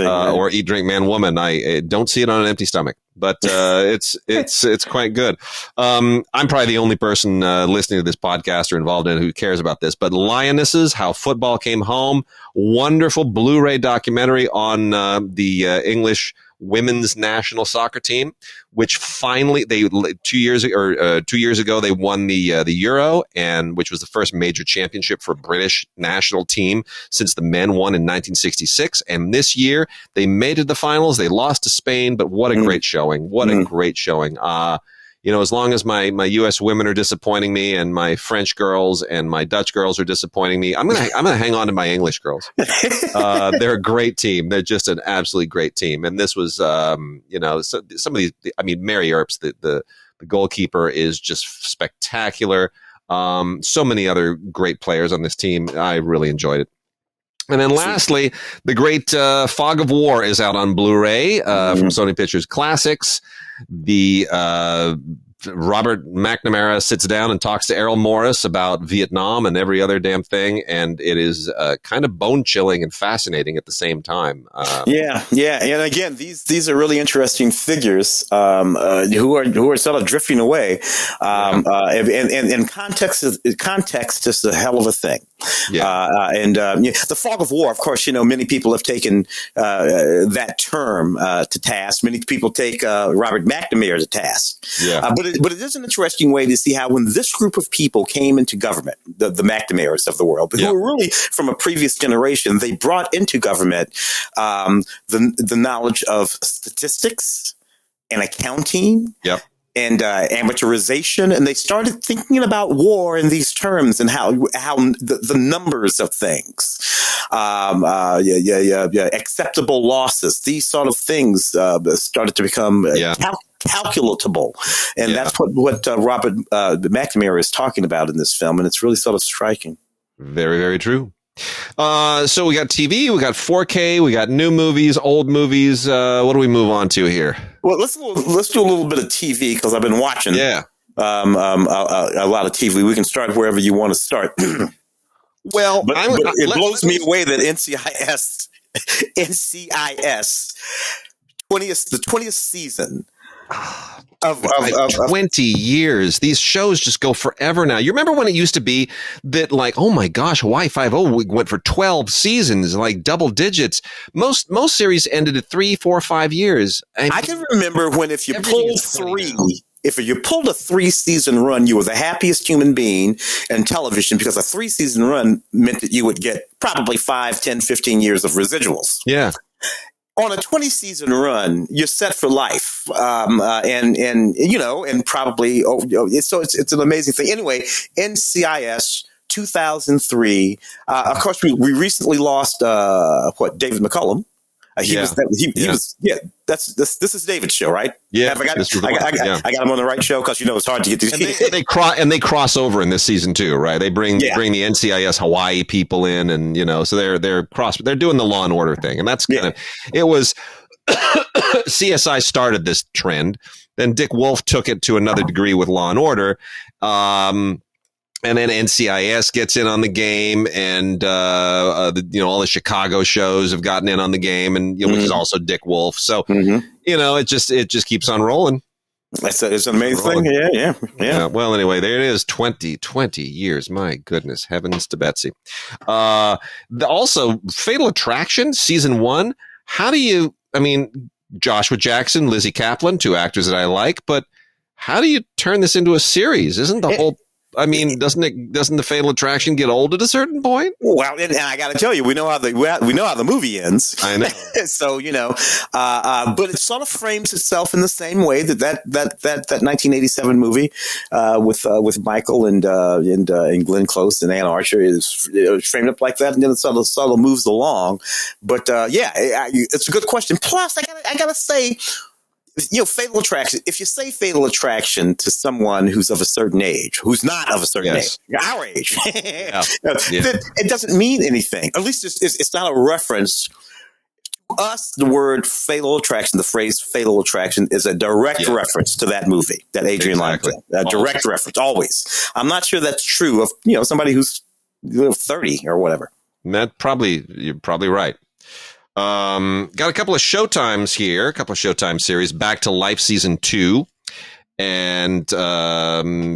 or Eat, Drink, Man, Woman. I don't see it on an empty stomach. But it's quite good. I'm probably the only person listening to this podcast or involved in it who cares about this. But Lionesses: How Football Came Home, wonderful Blu-ray documentary on the English women's national soccer team, which finally 2 years ago they won the Euro, and which was the first major championship for a British national team since the men won in 1966. And this year they made it to the finals. They lost to Spain, but what a great showing! What a great showing! As long as my U.S. women are disappointing me, and my French girls and my Dutch girls are disappointing me, I'm gonna hang on to my English girls. They're a great team. They're just an absolutely great team. And this was, some of these. Mary Earps, the goalkeeper, is just spectacular. So many other great players on this team. I really enjoyed it. And then lastly, the great Fog of War is out on Blu-ray from Sony Pictures Classics. The Robert McNamara sits down and talks to Errol Morris about Vietnam and every other damn thing, and it is kind of bone chilling and fascinating at the same time. Yeah, and again, these are really interesting figures who are sort of drifting away. And context is a hell of a thing. The fog of war, of course, many people have taken that term to task. Many people take Robert McNamara to task. But it is an interesting way to see how when this group of people came into government, the McNamaras of the world, who were really from a previous generation, they brought into government the knowledge of statistics and accounting. And amateurization, and they started thinking about war in these terms and how the numbers of things, acceptable losses, these sort of things started to become calculatable, and that's what Robert McNamara is talking about in this film, and it's really sort of striking. Very, very true. So we got TV, we got 4K, we got new movies, old movies. What do we move on to here? Well, let's do a little bit of TV because I've been watching a lot of TV. We can start wherever you want to start. Well, but it blows me away that NCIS the 20th season of 20 years. These shows just go forever now. You remember when it used to be that, like, oh my gosh, Hawaii Five-0 went for 12 seasons, like double digits. Most series ended at 3, 4, 5 years. I can remember when if you pulled a 3-season run, you were the happiest human being in television because a 3-season run meant that you would get probably 5, 10, 15 years of residuals. Yeah. On a 20-season run, you're set for life, and probably so it's an amazing thing. Anyway, NCIS 2003. Of course, we recently lost David McCullum. This is David's show, right? Yeah, I got him on the right show because it's hard to get these. And they cross over in this season too, right? They bring the NCIS Hawaii people in, and so they're doing the Law and Order thing, and that's kind of it was. CSI started this trend, then Dick Wolf took it to another degree with Law and Order. And then NCIS gets in on the game, and all the Chicago shows have gotten in on the game, and which is also Dick Wolf. So it just keeps on rolling. It's an amazing thing. Yeah. Well, anyway, there it is. 20 years. My goodness, heavens to Betsy. Also, Fatal Attraction season 1. How do you? I mean, Joshua Jackson, Lizzie Kaplan, 2 actors that I like, but how do you turn this into a series? Isn't the whole doesn't the Fatal Attraction get old at a certain point? Well, and I got to tell you, we know how the movie ends. I know. So but it sort of frames itself in the same way that 1987 movie with Michael and Glenn Close and Ann Archer is framed up like that, and then it sort of moves along. But it's a good question. Plus, I gotta say, Fatal Attraction, if you say Fatal Attraction to someone who's of a certain age, who's not of a certain age, our age, it doesn't mean anything. At least it's not a reference. To us, the word Fatal Attraction, the phrase Fatal Attraction, is a direct reference to that movie, that Adrian Lyne film. A direct reference, always. I'm not sure that's true of somebody who's 30 or whatever. You're probably right. Got a couple of Showtimes here, a couple of Showtime series. Back to Life season 2 and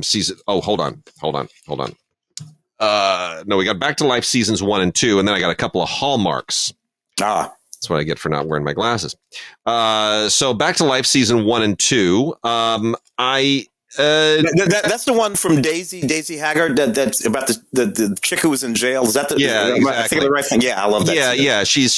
season. Oh, hold on. No, we got Back to Life seasons 1 and 2, and then I got a couple of Hallmarks. That's what I get for not wearing my glasses. So Back to Life season 1 and 2. That's the one from Daisy Haggard. That's about the chick who was in jail. Is that the exactly. I think the right thing? Yeah, I love that. Yeah. She's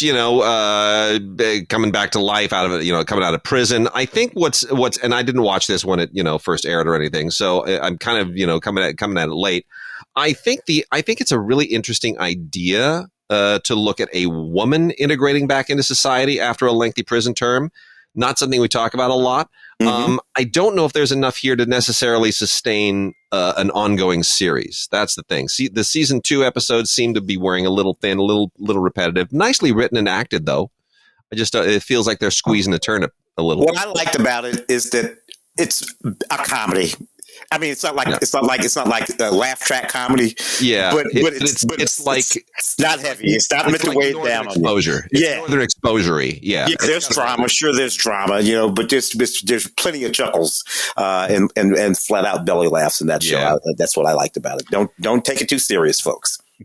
coming back to life out of it. Coming out of prison. I think what's and I didn't watch this when it first aired or anything. So I'm kind of coming at it late. I think it's a really interesting idea to look at a woman integrating back into society after a lengthy prison term. Not something we talk about a lot. I don't know if there's enough here to necessarily sustain an ongoing series. That's the thing. See, the season 2 episodes seem to be wearing a little thin, a little repetitive. Nicely written and acted, though. It feels like they're squeezing the turnip a little. What I liked about it is that it's a comedy. I mean, it's not like a laugh track comedy. Yeah, but it's not heavy. It's not meant to weigh down exposure. It's northern exposure. Yeah, there's drama. Sure, there's drama. But there's plenty of chuckles and flat out belly laughs in that show. That's what I liked about it. Don't take it too serious, folks. A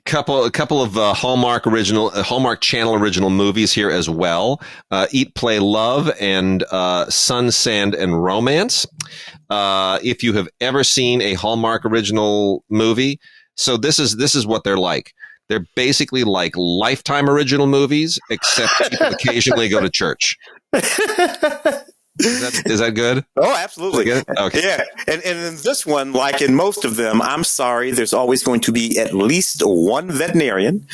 couple of Hallmark Channel original movies here as well. Eat, Play, Love, and Sun, Sand, and Romance. If you have ever seen a Hallmark original movie, so this is what they're like. They're basically like Lifetime original movies, except people occasionally go to church. Is that good? Oh, absolutely. Good? Okay. Yeah. And in this one, like in most of them, I'm sorry, there's always going to be at least one veterinarian.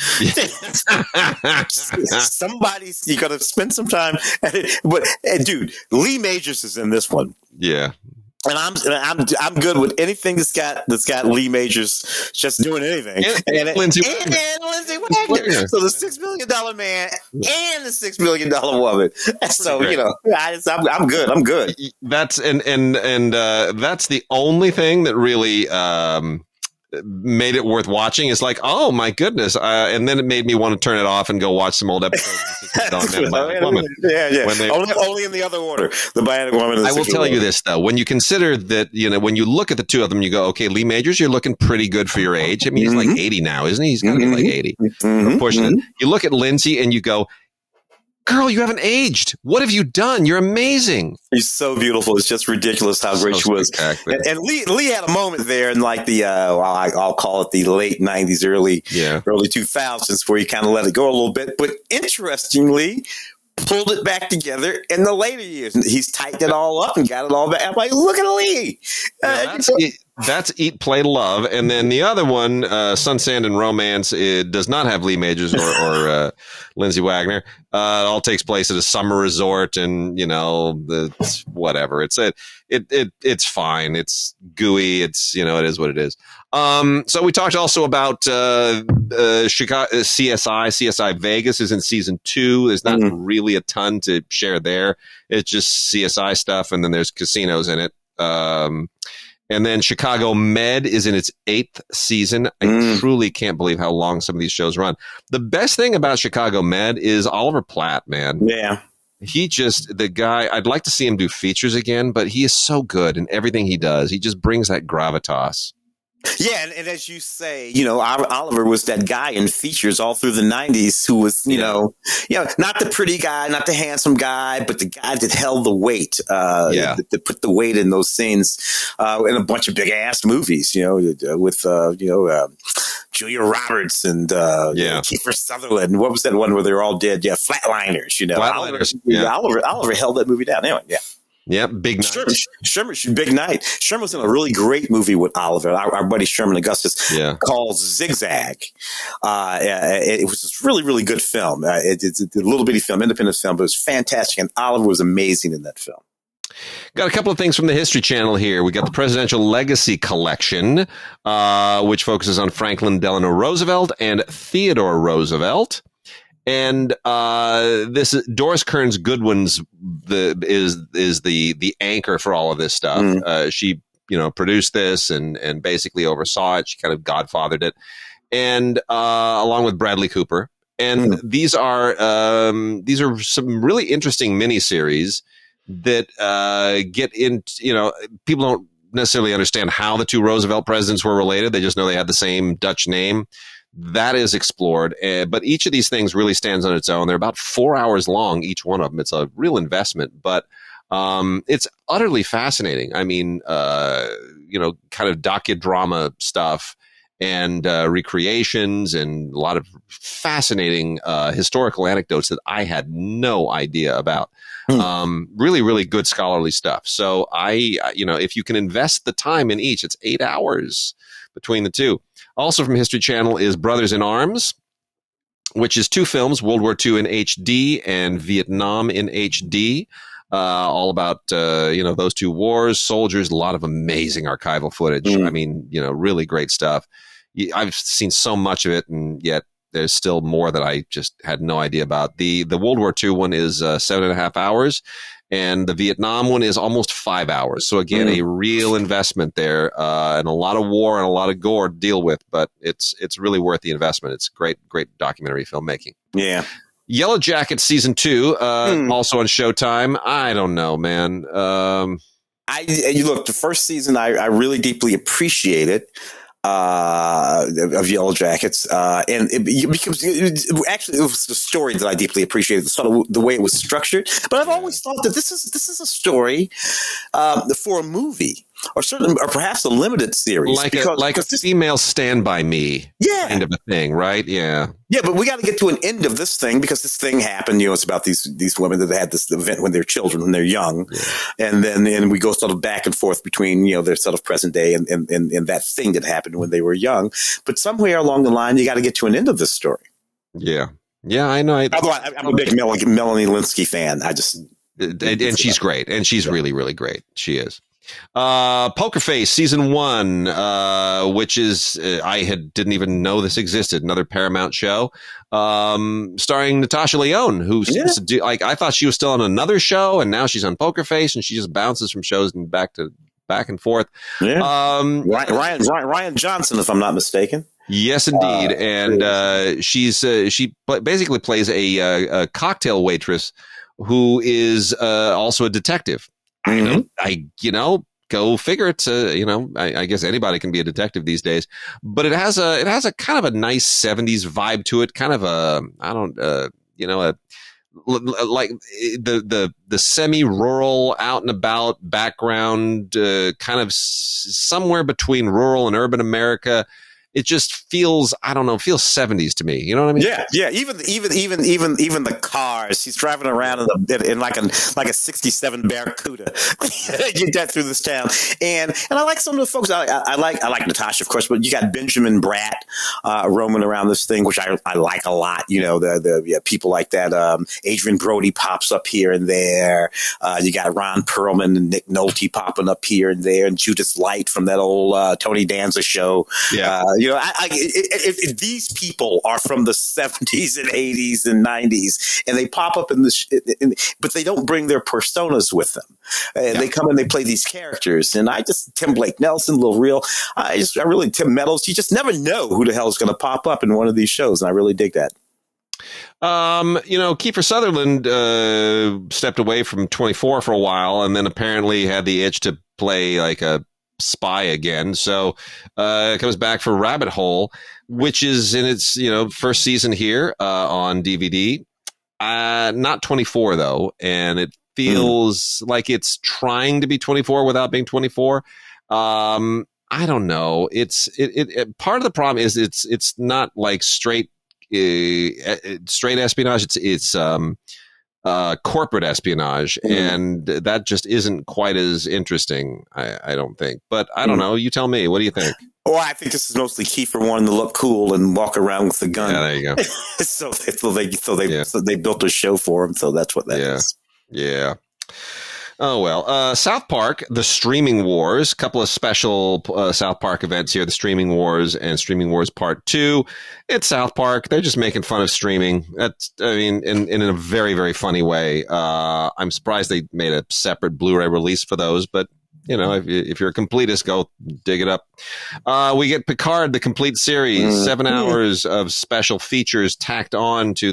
Somebody's, you got to spend some time at it. But dude, Lee Majors is in this one. Yeah. And I'm good with anything that's got Lee Majors just doing anything. And Lindsay Wagner. So the $6 million man and the $6 million woman. So I'm good. I'm good. That's and that's the only thing that really made it worth watching. Is like, oh my goodness, and then it made me want to turn it off and go watch some old episodes of Woman. Yeah. Only in the other order. The Bionic Woman. And I will tell you this though: when you consider that, when you look at the two of them, you go, okay, Lee Majors, you're looking pretty good for your age. I mean, he's like 80 now, isn't he? He's got to be like 80. Or pushing it. You look at Lindsay and you go, girl, you haven't aged. What have you done? You're amazing. She's so beautiful. It's just ridiculous how great she was. And Lee had a moment there in like the, I'll call it the late 90s, early 2000s, where he kind of let it go a little bit. But interestingly, pulled it back together in the later years. He's tightened it all up and got it all back. I'm like, look at Lee. That's Eat, Play, Love. And then the other one, Sun, Sand, and Romance, it does not have Lee Majors or Lindsay Wagner. It all takes place at a summer resort, and it's whatever. It's fine. It's gooey. It's it is what it is. So we talked also about Chicago CSI Vegas is in season 2. There's not really a ton to share there. It's just CSI stuff, and then there's casinos in it. And then Chicago Med is in its 8th season. I truly can't believe how long some of these shows run. The best thing about Chicago Med is Oliver Platt, man. Yeah. The guy, I'd like to see him do features again, but he is so good in everything he does. He just brings that gravitas. Yeah, and as you say, Oliver was that guy in features all through the 90s who was, not the pretty guy, not the handsome guy, but the guy that held the weight, that put the weight in those scenes in a bunch of big ass movies, with Julia Roberts and Kiefer Sutherland. And what was that one where they were all dead? Yeah, Flatliners. Oliver held that movie down. Anyway, yeah. Yeah, Big Night. Sherman, Big Night. Sherman was in a really great movie with Oliver, our buddy Sherman Augustus, called Zigzag. It was this really, really good film. It's a little bitty film, independent film, but it was fantastic. And Oliver was amazing in that film. Got a couple of things from the History Channel here. We got the Presidential Legacy Collection, which focuses on Franklin Delano Roosevelt and Theodore Roosevelt. And this is Doris Kearns Goodwin's is the anchor for all of this stuff. She produced this and basically oversaw it. She kind of godfathered it, and along with Bradley Cooper. And these are some really interesting miniseries that get into people don't necessarily understand how the two Roosevelt presidents were related. They just know they had the same Dutch name. That is explored, but each of these things really stands on its own. They're about 4 hours long, each one of them. It's a real investment, but it's utterly fascinating. I mean, kind of docudrama stuff and recreations and a lot of fascinating historical anecdotes that I had no idea about. Really, really good scholarly stuff. So if you can invest the time in each, it's 8 hours between the two. Also from History Channel is Brothers in Arms, which is 2 films, World War II in HD and Vietnam in HD, all about, those 2 wars, soldiers, a lot of amazing archival footage. I mean, really great stuff. I've seen so much of it, and yet there's still more that I just had no idea about. The World War II one is 7.5 hours, and the Vietnam one is almost 5 hours. So again, a real investment there, and a lot of war and a lot of gore to deal with, but it's really worth the investment. It's great documentary filmmaking. Yeah. Yellow Jackets season 2, also on Showtime. I don't know, man. You look, the first season I really deeply appreciated of Yellow Jackets, and it was the story that I deeply appreciated, sort of the way it was structured. But I've always thought that this is a story for a movie, or perhaps a limited series, like a female Stand By Me, kind of a thing, right? Yeah. But we got to get to an end of this thing, because this thing happened. It's about these women that had this event when they're children, when they're young, and then we go sort of back and forth between their sort of present day and that thing that happened when they were young. But somewhere along the line, you got to get to an end of this story. Yeah, I know. Although I'm a big Melanie Linsky fan. And she's great, and she's really, really great. She is. Poker Face season 1, which is I didn't even know this existed. Another Paramount show, starring Natasha Lyonne, who seems to do, I thought she was still on another show, and now she's on Poker Face, and she just bounces from shows and back and forth. Ryan Johnson, if I'm not mistaken. Yes, indeed, and she basically plays a cocktail waitress who is also a detective. Go figure. It's I guess anybody can be a detective these days, but it has a kind of a nice 70s vibe to it. Kind of like the semi-rural, out and about background, kind of somewhere between rural and urban America. It just feels, feels 70s to me. You know what I mean? Yeah. Even the cars. He's driving around in like a '67 Barracuda. Get that through this town. And I like some of the folks. I like Natasha, of course, but you got Benjamin Bratt roaming around this thing, which I like a lot. The people like that. Adrian Brody pops up here and there. You got Ron Perlman and Nick Nolte popping up here and there, and Judith Light from that old Tony Danza show. Yeah. If these people are from the 70s and 80s and 90s, and they pop up but they don't bring their personas with them. They come and they play these characters. And Tim Blake Nelson, Lil Real, Tim Meadows, you just never know who the hell is going to pop up in one of these shows. And I really dig that. Kiefer Sutherland stepped away from 24 for a while, and then apparently had the itch to play like a spy again, so comes back for Rabbit Hole, which is in its first season here on DVD. Not 24 though, and it feels like it's trying to be 24 without being 24. I don't know. It's part of the problem is it's not like straight espionage. It's corporate espionage, and that just isn't quite as interesting, I don't think. But I don't know. You tell me. What do you think? Well, I think this is mostly Kiefer wanting to look cool and walk around with a gun. Yeah, there you go. so they built a show for him. So that's what that is. Yeah. Oh, well, South Park, the Streaming Wars, couple of special South Park events here, the Streaming Wars and Streaming Wars Part 2. It's South Park. They're just making fun of streaming. In a very, very funny way. I'm surprised they made a separate Blu-ray release for those, but if you're a completist, go dig it up. We get Picard, the complete series, 7 hours of special features tacked on to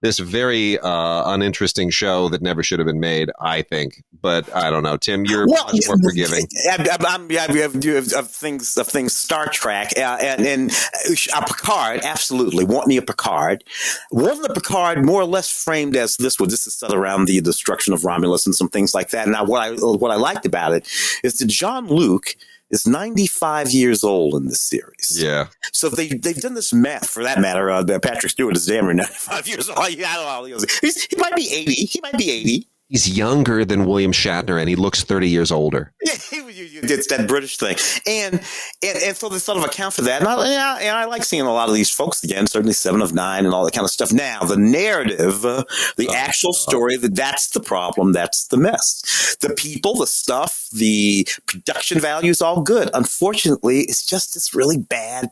this very uninteresting show that never should have been made, I think. But I don't know, Tim. You're much more forgiving. Of things. Star Trek and Picard. Absolutely, want me a Picard. Wasn't a Picard more or less framed as this? Well, this is set around the destruction of Romulus and some things like that. Now, what I liked about it is that John Luke is 95 years old in this series. Yeah. So they've done this math, for that matter. Patrick Stewart is damn near 95 years old. He might be 80. He might be 80. He's younger than William Shatner, and he looks 30 years older. Yeah, it's that British thing, and so they sort of account for that. And I like seeing a lot of these folks again. Certainly 7 of 9 and all that kind of stuff. Now the narrative, the actual story, that's the problem. That's the mess. The people, the stuff, the production value is all good. Unfortunately, it's just this really bad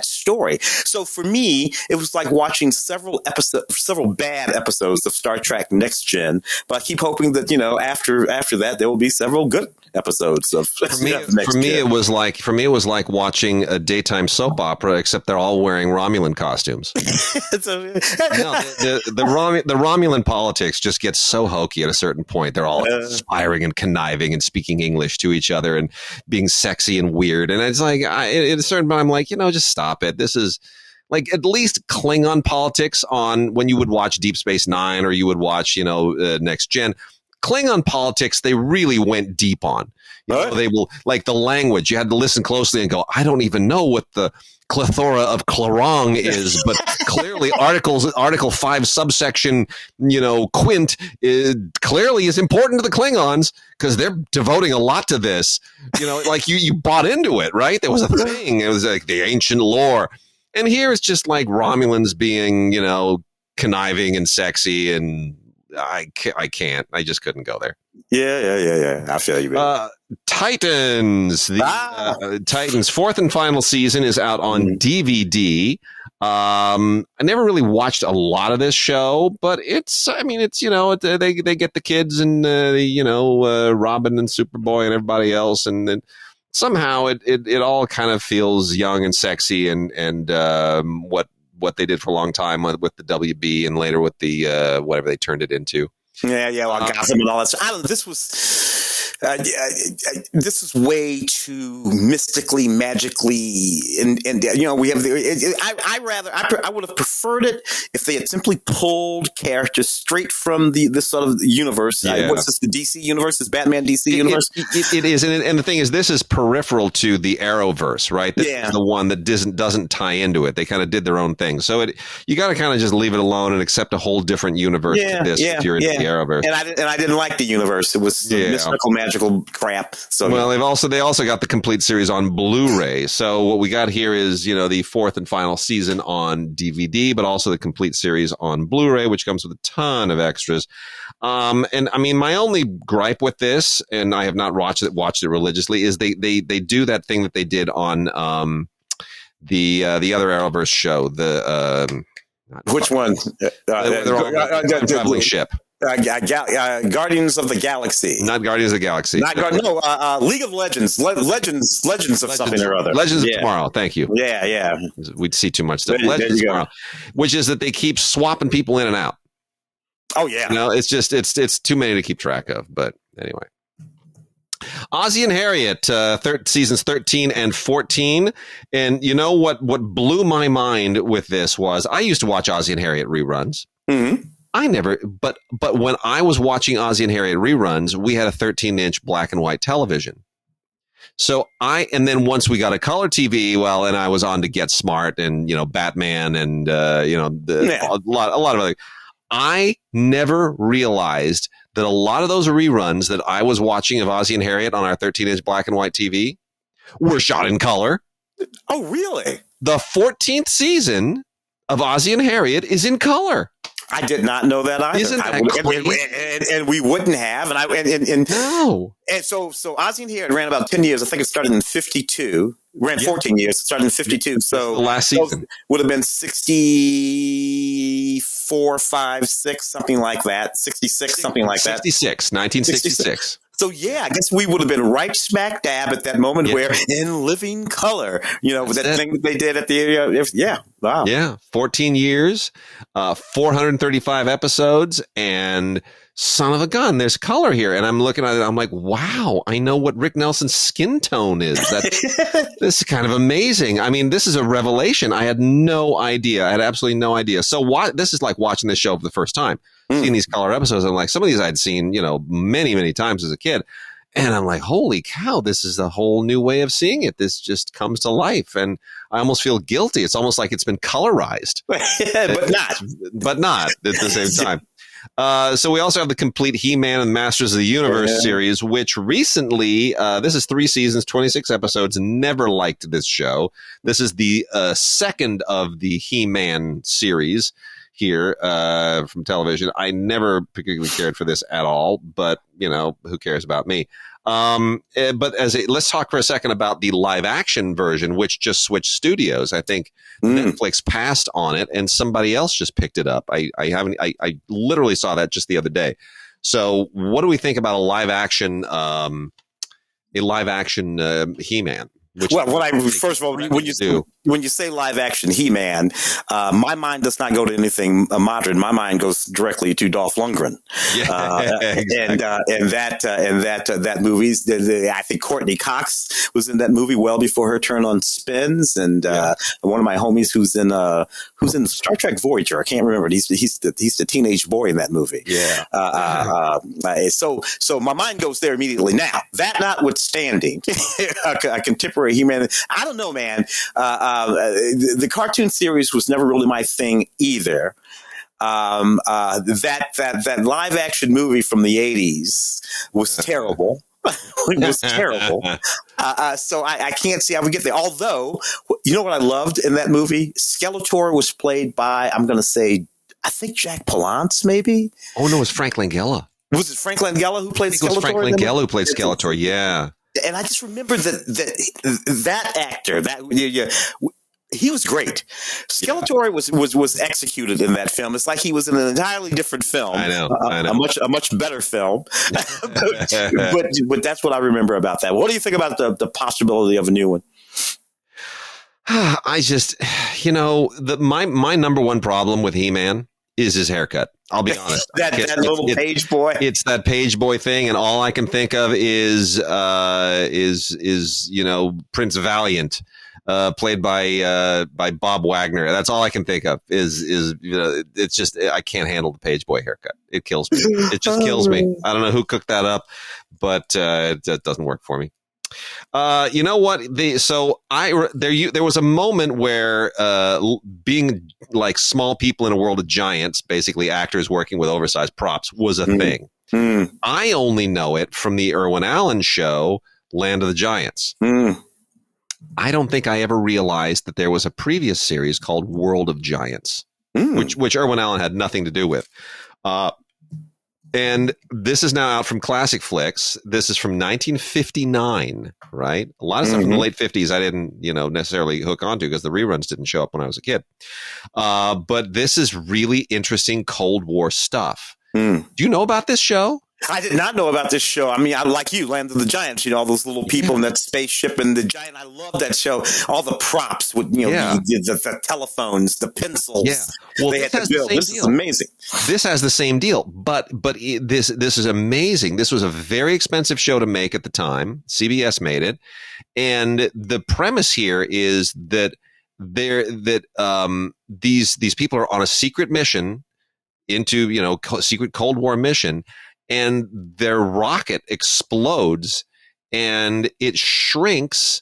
story. So for me, it was like watching several bad episodes of Star Trek Next Gen. But I keep hoping that after that there will be several good episoos of Next Gen. For me, it was like watching a daytime soap opera, except they're all wearing Romulan costumes. The Romulan politics just gets so hokey at a certain point. They're all conspiring and conniving and speaking English to each other and being sexy and weird. And it's like, at a certain point, I'm like, just stop it. This is like at least Klingon politics on when you would watch Deep Space Nine or you would watch, Next Gen. Klingon politics, they really went deep on. They will, like the language, you had to listen closely and go, I don't even know what the plethora of Clarong is, but clearly Article 5 subsection, quint clearly is important to the Klingons because they're devoting a lot to this. Like you bought into it, right? There was a thing. It was like the ancient lore. And here it's just like Romulans being, conniving and sexy, and I can't. I just couldn't go there. Yeah. I feel you. Titans. Titans' 4th and final season is out on DVD. I never really watched a lot of this show, but they get the kids and Robin and Superboy and everybody else, and then somehow it all kind of feels young and sexy and what they did for a long time with the WB and later with the whatever they turned it into. Well, Gotham and all that stuff. I don't know. This is way too mystically, magically, and we have I would have preferred it if they had simply pulled characters straight from this sort of universe. What's this? The DC universe? Is Batman DC universe? It is, and the thing is, this is peripheral to the Arrowverse, right? This is the one that doesn't tie into it. They kind of did their own thing, so you got to kind of just leave it alone and accept a whole different universe to this if you're into the Arrowverse. And I didn't like the universe. It was mystical, magical crap. So they also got the complete series on Blu-ray. So what we got here is the 4th and final season on DVD, but also the complete series on Blu-ray, which comes with a ton of extras. And I mean, my only gripe with this, and I have not watched it religiously, is they do that thing that they did on the other Arrowverse show. Which one? They're all a traveling ship. Guardians of the Galaxy. Not Guardians of the Galaxy. League of Legends. Legends of something or other. Legends of Tomorrow. Thank you. Yeah. We'd see too much stuff. Legends of Tomorrow, which is that they keep swapping people in and out. Oh, yeah. It's just, it's too many to keep track of. But anyway. Ozzie and Harriet, seasons 13 and 14. And you know what blew my mind with this was I used to watch Ozzie and Harriet reruns. Mm-hmm. But when I was watching Ozzie and Harriet reruns, we had a 13-inch black and white television. So and then once we got a color TV, and I was on to Get Smart and, Batman and, a lot of other. I never realized that a lot of those reruns that I was watching of Ozzie and Harriet on our 13-inch black and white TV were shot in color. Oh, really? The 14th season of Ozzie and Harriet is in color. I did not know that either. Isn't that crazy? And we wouldn't have. No. And so Ozzie and Harriet ran about 10 years. I think it started in 52. Ran 14 years. It started in 52. So the last season would have been 64, 5, 6, something like that. 66, something like that. 1966. So, I guess we would have been right smack dab at that moment where in living color, with that thing that they did at the, wow. Yeah, 14 years, 435 episodes, and son of a gun, there's color here. And I'm looking at it, I'm like, wow, I know what Rick Nelson's skin tone is. This is kind of amazing. I mean, this is a revelation. I had no idea. I had absolutely no idea. So this is like watching this show for the first time. Seeing these color episodes, I'm like, some of these I'd seen, many, many times as a kid. And I'm like, holy cow, this is a whole new way of seeing it. This just comes to life. And I almost feel guilty. It's almost like it's been colorized. But not at the same time. So we also have the complete He-Man and Masters of the Universe series, which recently, this is 3 seasons, 26 episodes. Never liked this show. This is the second of the He-Man series here from television. I never particularly cared for this at all, but who cares about me? But let's talk for a second about the live action version, which just switched studios. I think Netflix passed on it and somebody else just picked it up. I literally saw that just the other day. So what do we think about a live action He-Man? First of all, when you say live action He-Man, my mind does not go to anything modern. My mind goes directly to Dolph Lundgren. Exactly. And that movie. I think Courtney Cox was in that movie well before her turn on Spins, and one of my homies who's in Star Trek Voyager. I can't remember. He's the teenage boy in that movie. So my mind goes there immediately. Now, that notwithstanding, a contemporary He-Man. I don't know, man. The cartoon series was never really my thing either. That live action movie from the 80s was terrible. It was terrible. So I can't see how we get there. Although, you know what I loved in that movie? Skeletor was played by, I'm going to say, I think Jack Palance, maybe? Oh, no, it was Frank Langella. Was it Frank Langella who played Skeletor? It was Frank Langella who played Skeletor, yeah. And I just remember that actor, he was great. Skeletor was executed in that film. It's like he was in an entirely different film. I know. A much better film. but that's what I remember about that. What do you think about the possibility of a new one? I just, my number one problem with He-Man is his haircut. I'll be honest. that little page boy. It's that page boy thing, and all I can think of is Prince Valiant, played by Bob Wagner. That's all I can think of. It's just I can't handle the page boy haircut. It kills me. It just kills me. I don't know who cooked that up, but it doesn't work for me. You know what? There was a moment where being like small people in a world of giants, basically actors working with oversized props, was a thing. I only know it from the Irwin Allen show, Land of the Giants. I don't think I ever realized that there was a previous series called World of Giants, which Irwin Allen had nothing to do with. And this is now out from Classic Flicks. This is from 1959, right? A lot of stuff from the late 50s I didn't, necessarily hook onto because the reruns didn't show up when I was a kid. But this is really interesting Cold War stuff. Do you know about this show? I did not know about this show. I mean, I like you, Land of the Giants, all those little people in that spaceship and the giant. I love that show. All the props with, the telephones, the pencils. Yeah. Well, they had to build. This is amazing. This has the same deal, but this is amazing. This was a very expensive show to make at the time. CBS made it. And the premise here is that these people are on a secret mission into, secret Cold War mission. And their rocket explodes and it shrinks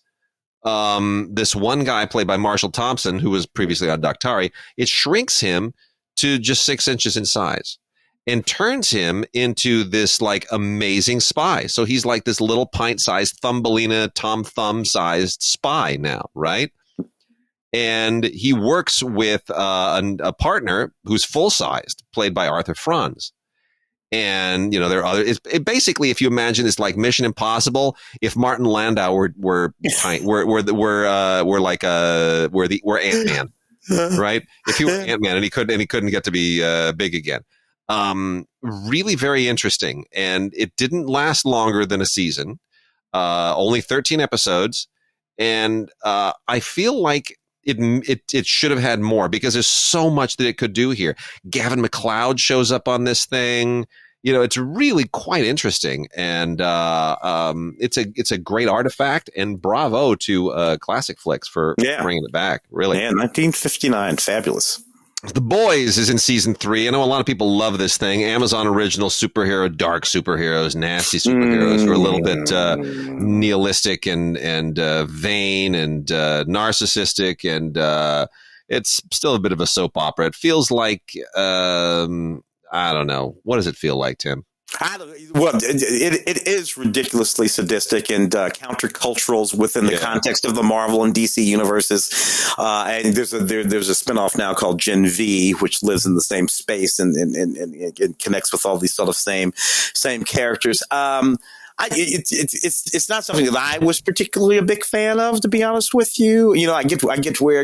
this one guy played by Marshall Thompson, who was previously on Daktari. It shrinks him to just 6 inches in size and turns him into this like amazing spy. So he's like this little pint-sized Thumbelina, Tom Thumb-sized spy now, right? And he works with a partner who's full-sized, played by Arthur Franz. And, there are other, basically, if you imagine it's like Mission Impossible, if Martin Landau were Ant-Man, right? If he were Ant-Man and he couldn't get to be big again. Really very interesting. And it didn't last longer than a season, only 13 episodes. And I feel like it should have had more because there's so much that it could do here. Gavin MacLeod shows up on this thing. It's really quite interesting, and it's a great artifact. And bravo to Classic Flicks for bringing it back. Really, 1959, fabulous. The Boys is in season 3. I know a lot of people love this thing. Amazon original superhero, dark superheroes, nasty superheroes who are a little bit nihilistic and vain and narcissistic, and it's still a bit of a soap opera. It feels like I don't know. What does it feel like, Tim? It is ridiculously sadistic and countercultural within the context of the Marvel and DC universes. And there's a spinoff now called Gen V, which lives in the same space and connects with all these sort of same characters. It's not something that I was particularly a big fan of, to be honest with you. I get where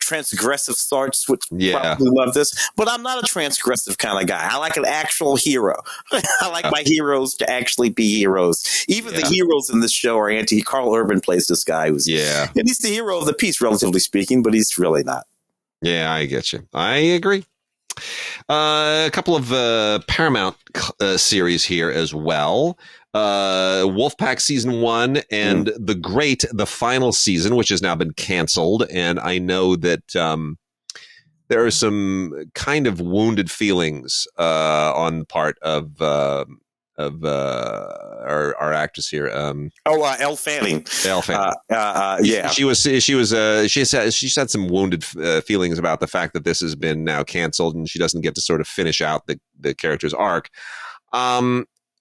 transgressive sorts would probably love this, but I'm not a transgressive kind of guy. I like an actual hero. I like my heroes to actually be heroes. Even the heroes in this show are anti. Carl Urban plays this guy and he's the hero of the piece, relatively speaking, but he's really not. Yeah, I get you. I agree. A couple of Paramount series here as well. Wolfpack season 1 and the final season, which has now been canceled. And I know that there are some kind of wounded feelings on the part of our actress here. Elle Fanning. Elle Fanning. She said some wounded feelings about the fact that this has been now canceled and she doesn't get to sort of finish out the character's arc.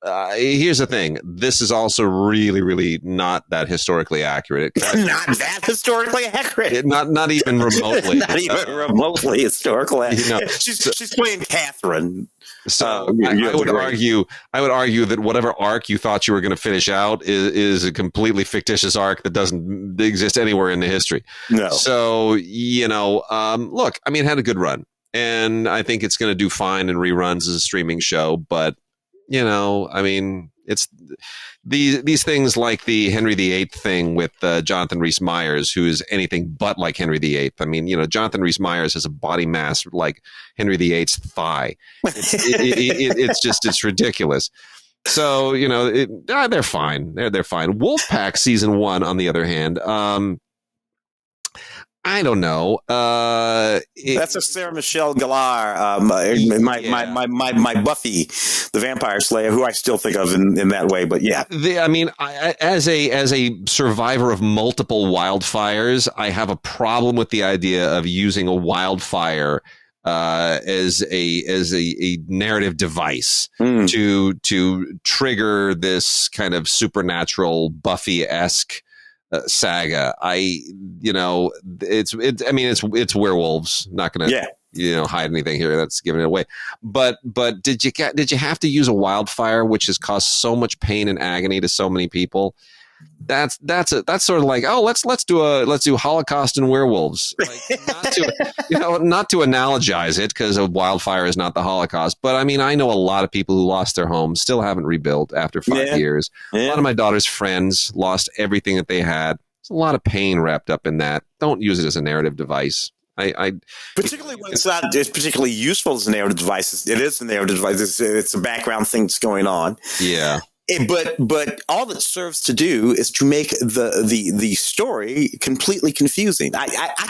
Here's the thing. This is also really, really not that historically accurate. Not that historically accurate. Not even remotely. Not even remotely historical accurate. She's playing Catherine. So I would argue that whatever arc you thought you were going to finish out is a completely fictitious arc that doesn't exist anywhere in the history. No. So, look, I mean, it had a good run, and I think it's going to do fine in reruns as a streaming show, but I mean, it's these things like the Henry VIII thing with Jonathan Rhys Meyers, who is anything but like Henry VIII. I mean, Jonathan Rhys Meyers has a body mass like Henry VIII's thigh. It's ridiculous. So, they're fine. They're fine. Wolfpack season 1, on the other hand, I don't know. That's a Sarah Michelle Gellar, my Buffy, the Vampire Slayer, who I still think of in that way. But yeah, as a survivor of multiple wildfires, I have a problem with the idea of using a wildfire as a narrative device to trigger this kind of supernatural Buffy-esque saga. It's werewolves. Not going to hide anything here. That's giving it away. But did you have to use a wildfire, which has caused so much pain and agony to so many people? That's sort of like, let's do Holocaust and werewolves. Like, not to analogize it, because a wildfire is not the Holocaust. But I mean, I know a lot of people who lost their homes, still haven't rebuilt after 5 years. A lot of my daughter's friends lost everything that they had. There's a lot of pain wrapped up in that. Don't use it as a narrative device. Particularly when it's not particularly useful as a narrative device. It is a narrative device. It's a background thing that's going on. Yeah. But all it serves to do is to make the story completely confusing. I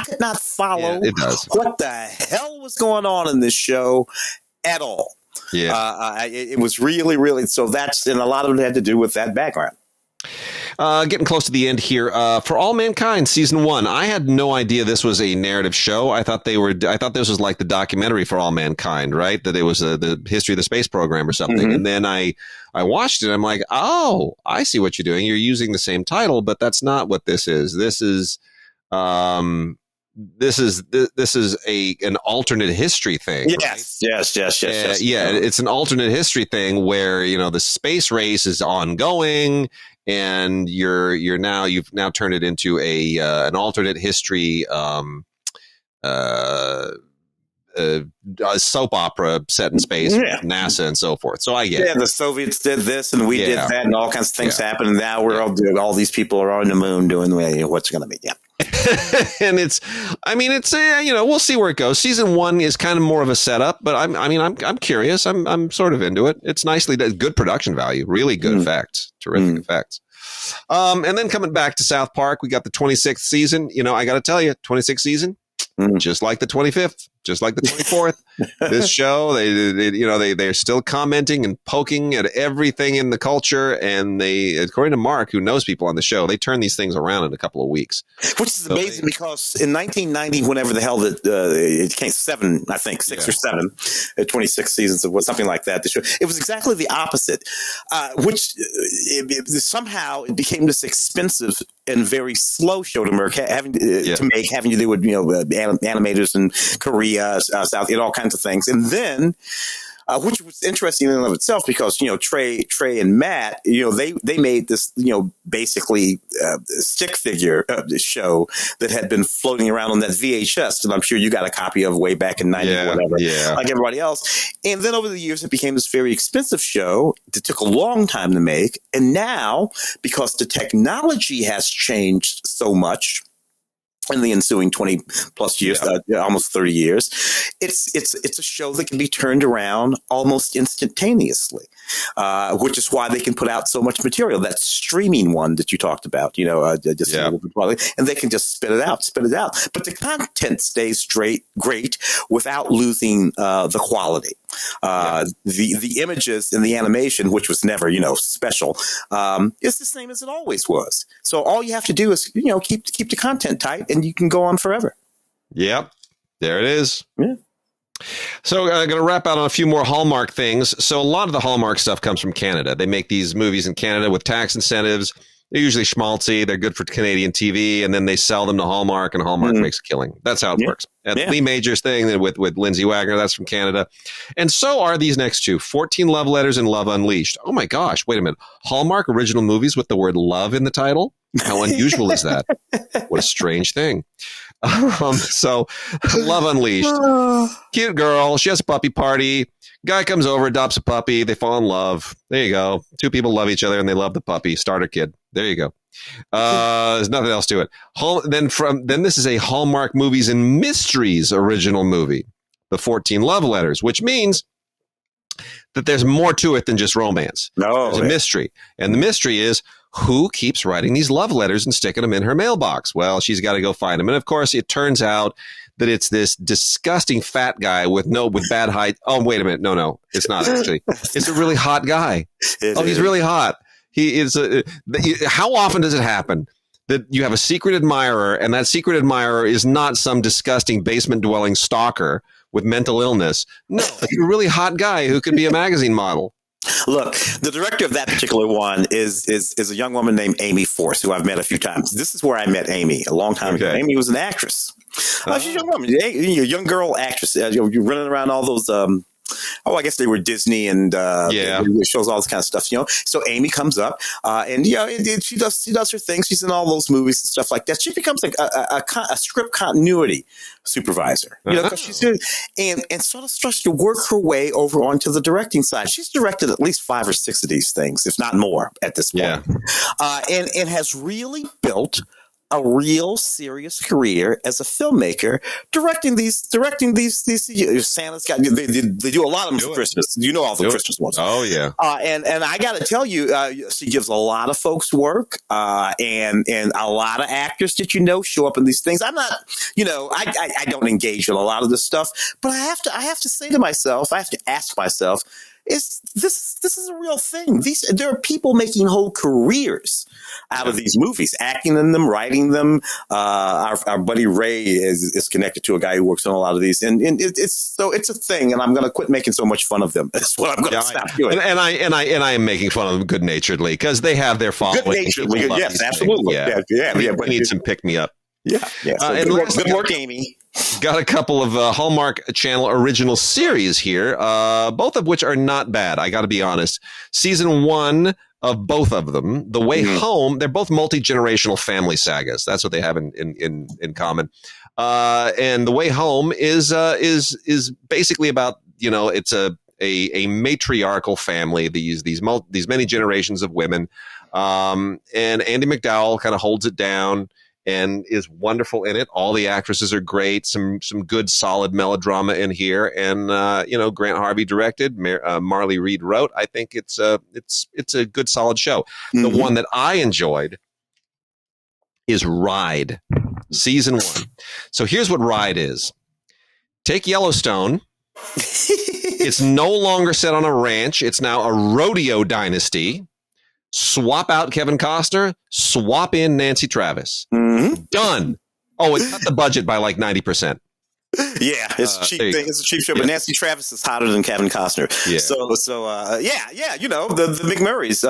could not follow what the hell was going on in this show at all. Yeah, it was really, really. So and a lot of it had to do with that background. Getting close to the end here. For All Mankind season 1, I had no idea this was a narrative show. I thought this was like the documentary For All Mankind, right? That it was the history of the space program or something. Mm-hmm. And then I watched it. I'm like, oh, I see what you're doing. You're using the same title, but that's not what this is. This is an alternate history thing. Yes, right? Yes. Yeah, it's an alternate history thing where the space race is ongoing, and you've now turned it into an alternate history a soap opera set in space, with NASA and so forth. So I get it. The Soviets did this and we did that, and all kinds of things happened. And now we're all these people are on the moon doing what's going to be. Yeah. And we'll see where it goes. Season 1 is kind of more of a setup, but I'm curious. I'm sort of into it. It's nicely done. Good production value, really good effects, terrific effects. And then coming back to South Park, we got the 26th season. I got to tell you, 26th season, just like the 25th. just like the 24th. This show, they're still commenting and poking at everything in the culture, and they, according to Mark, who knows people on the show, they turn these things around in a couple of weeks. Which is amazing because in 1990, whenever the hell it came 6 or 7, 26 seasons of something like that. It was exactly the opposite, which somehow it became this expensive and very slow show to make, having to do with animators in Korea, South, all kinds of things, and then. Which was interesting in and of itself because, Trey and Matt, they made this, basically stick figure show that had been floating around on that VHS that I'm sure you got a copy of way back in 90 or whatever, like everybody else. And then over the years, it became this very expensive show that took a long time to make. And now, because the technology has changed so much, in the ensuing 20 plus years, almost 30 years, it's a show that can be turned around almost instantaneously, which is why they can put out so much material. That streaming one that you talked about, and they can just spit it out. But the content stays great without losing the quality. The images and the animation, which was never, special, is the same as it always was. So all you have to do is, keep the content tight, and you can go on forever. Yep, there it is. Yeah. So I'm going to wrap out on a few more Hallmark things. So a lot of the Hallmark stuff comes from Canada. They make these movies in Canada with tax incentives. They're usually schmaltzy. They're good for Canadian TV, and then they sell them to Hallmark, and Hallmark makes a killing. That's how it works. And the Lee Majors thing with Lindsay Wagner, that's from Canada. And so are these next two, 14 Love Letters and Love Unleashed. Oh my gosh, wait a minute. Hallmark original movies with the word love in the title? How unusual is that? What a strange thing. So Love Unleashed. Cute girl. She has a puppy party. Guy comes over, adopts a puppy. They fall in love. There you go. Two people love each other and they love the puppy. Starter kid. There you go. There's nothing else to it. Then this is a Hallmark Movies and Mysteries original movie, The 14 Love Letters, which means that there's more to it than just romance. There's a mystery. And the mystery is, who keeps writing these love letters and sticking them in her mailbox? Well, she's got to go find them. And of course, it turns out that it's this disgusting fat guy with bad height. Oh, wait a minute. No, it's not actually. It's a really hot guy. He's really hot. He is. How often does it happen that you have a secret admirer, and that secret admirer is not some disgusting basement dwelling stalker with mental illness? No, it's a really hot guy who could be a magazine model. Look, the director of that particular one is a young woman named Amy Force, who I've met a few times. This is where I met Amy a long time ago. Amy was an actress. She's a young woman, a young girl actress. You're running around all those. I guess they were Disney and shows, all this kind of stuff. So Amy comes up and she does her thing. She's in all those movies and stuff like that. She becomes like a script continuity supervisor. Because she's in, and sort of starts to work her way over onto the directing side. She's directed at least 5 or 6 of these things, if not more, at this point, and has really built a real serious career as a filmmaker, directing these. Santa's got. They do a lot of them for Christmas. You know all the Christmas ones. Oh yeah. And I got to tell you, she gives a lot of folks work, and a lot of actors that show up in these things. I'm not, I don't engage in a lot of this stuff, but I have to say to myself, I have to ask myself, this is a real thing. There are people making whole careers out of these movies, acting in them, writing them. Our buddy Ray is connected to a guy who works on a lot of these, and it's a thing. And I'm going to quit making so much fun of them. That's what I'm going to stop doing. And I am making fun of them good naturedly because they have their following. Good naturedly, yes, absolutely. We need some pick me up. Yeah. So good work, Amy. Got a couple of Hallmark Channel original series here, both of which are not bad. I got to be honest. Season 1 of both of them, The Way Home, they're both multi-generational family sagas. That's what they have in common. And The Way Home is basically about, it's a matriarchal family. These many generations of women, and Andie MacDowell kind of holds it down and is wonderful in it. All the actresses are great. Some good, solid melodrama in here. And, Grant Harvey directed, Marley Reed wrote. I think it's a good, solid show. The one that I enjoyed is Ride, season 1. So here's what Ride is. take Yellowstone. It's no longer set on a ranch. It's now a rodeo dynasty. Swap out Kevin Costner. Swap in Nancy Travis. Mm-hmm. Done. Oh, it cut the budget by like 90%. Yeah, it's a cheap thing. It's a cheap show, but Nancy Travis is hotter than Kevin Costner. Yeah. So, you know, the McMurrays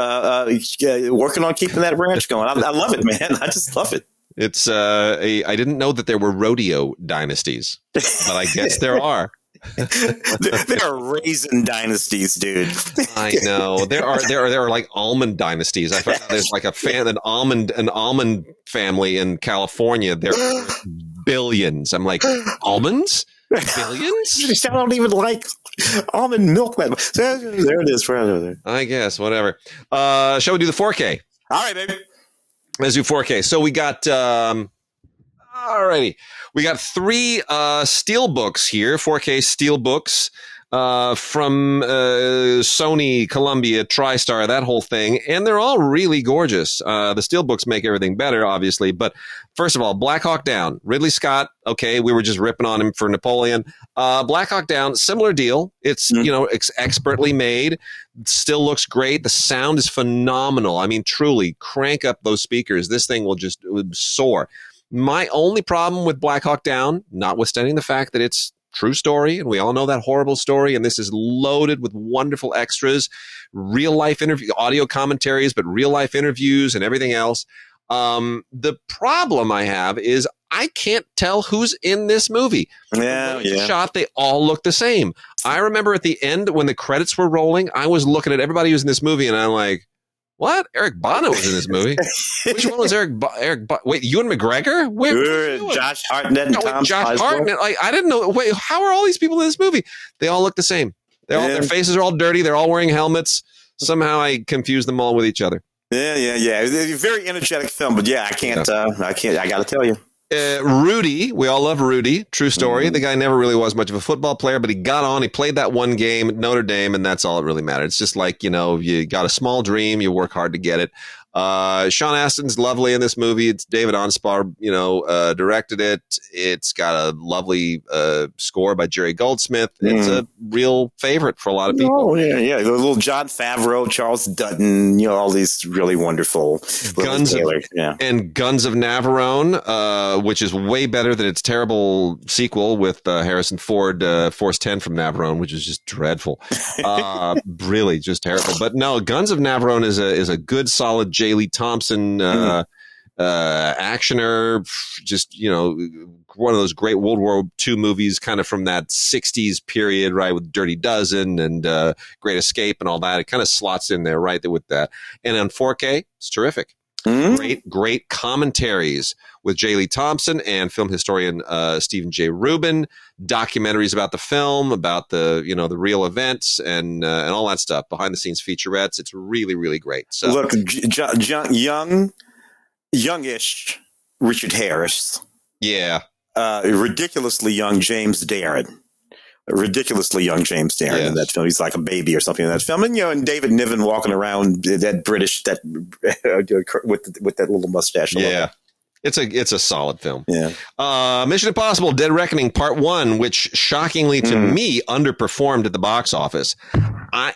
working on keeping that ranch going. I love it, man. I just love it. It's I didn't know that there were rodeo dynasties, but I guess there are. There are raisin dynasties, dude. I know there are like almond dynasties. I found out there's like an almond family in California. There are billions. I'm like, almonds? Billions? I don't even like almond milk. There it is. I guess whatever. Shall we do the 4K? All right, baby. Let's do 4K. So we got. Alrighty. We got 3 steelbooks here, 4K steelbooks from Sony, Columbia, TriStar, that whole thing. And they're all really gorgeous. The steelbooks make everything better, obviously. But first of all, Black Hawk Down. Ridley Scott, okay, we were just ripping on him for Napoleon. Black Hawk Down, similar deal. It's, you know, expertly made. Still looks great. The sound is phenomenal. I mean, truly, crank up those speakers. This thing will just soar. My only problem with Black Hawk Down, notwithstanding the fact that it's true story, and we all know that horrible story, and this is loaded with wonderful extras, real life interview, audio commentaries, but real life interviews and everything else. The problem I have is I can't tell who's in this movie. Yeah. Shot, they all look the same. I remember at the end when the credits were rolling, I was looking at everybody who's in this movie, and I'm like, what? Eric Bana was in this movie. Which one was Eric? Wait, Ewan McGregor? Where? Josh Hartnett and Tom Josh Hartnett. Like, I didn't know. Wait, how are all these people in this movie? They all look the same. Their faces are all dirty. They're all wearing helmets. Somehow I confuse them all with each other. Yeah. It's a very energetic film, but yeah, I can't. I got to tell you. Rudy, we all love Rudy. True story. The guy never really was much of a football player, but he got on. He played that one game at Notre Dame, and that's all that really mattered. It's just like, you know, you got a small dream, you work hard to get it. Sean Astin's lovely in this movie. It's David Onspar, you know, directed it. It's got a lovely score by Jerry Goldsmith. It's a real favorite for a lot of people. Oh, yeah. The little Jon Favreau, Charles Dutton, you know, all these really wonderful Guns of Navarone, which is way better than its terrible sequel with Harrison Ford, Force 10 from Navarone, which is just dreadful. Really just terrible. But no, Guns of Navarone is a good, solid J. Lee Thompson actioner, just, you know, one of those great World War II movies kind of from that 60s period, right, with Dirty Dozen and Great Escape and all that. It kind of slots in there right there with that. And on 4K, it's terrific. Great commentaries with J. Lee Thompson and film historian Stephen J. Rubin, documentaries about the film, about the, you know, the real events and all that stuff, behind the scenes featurettes. It's really, really great. So look, youngish Richard Harris. Yeah. Ridiculously young James Darren. In that film. He's like a baby or something in that film. And, you know, and David Niven walking around that British, with that little mustache. Yeah. It's a solid film. Yeah. Mission Impossible: Dead Reckoning Part 1, which shockingly to me underperformed at the box office.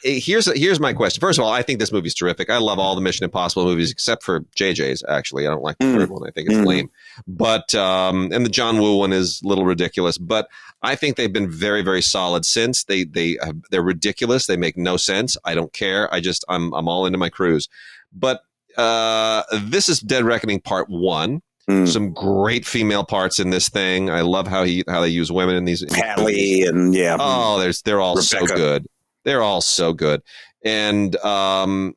Here's my question. First of all, I think this movie's terrific. I love all the Mission Impossible movies except for JJ's. Actually, I don't like the third one. I think it's lame. But and the John Woo one is a little ridiculous. But I think they've been very, very solid since. They're ridiculous. They make no sense. I don't care. I'm all into my cruise. But this is Dead Reckoning Part 1. Some great female parts in this thing. I love how they use women in these. Hadley and they're all Rebecca. So good. They're all so good. And you know,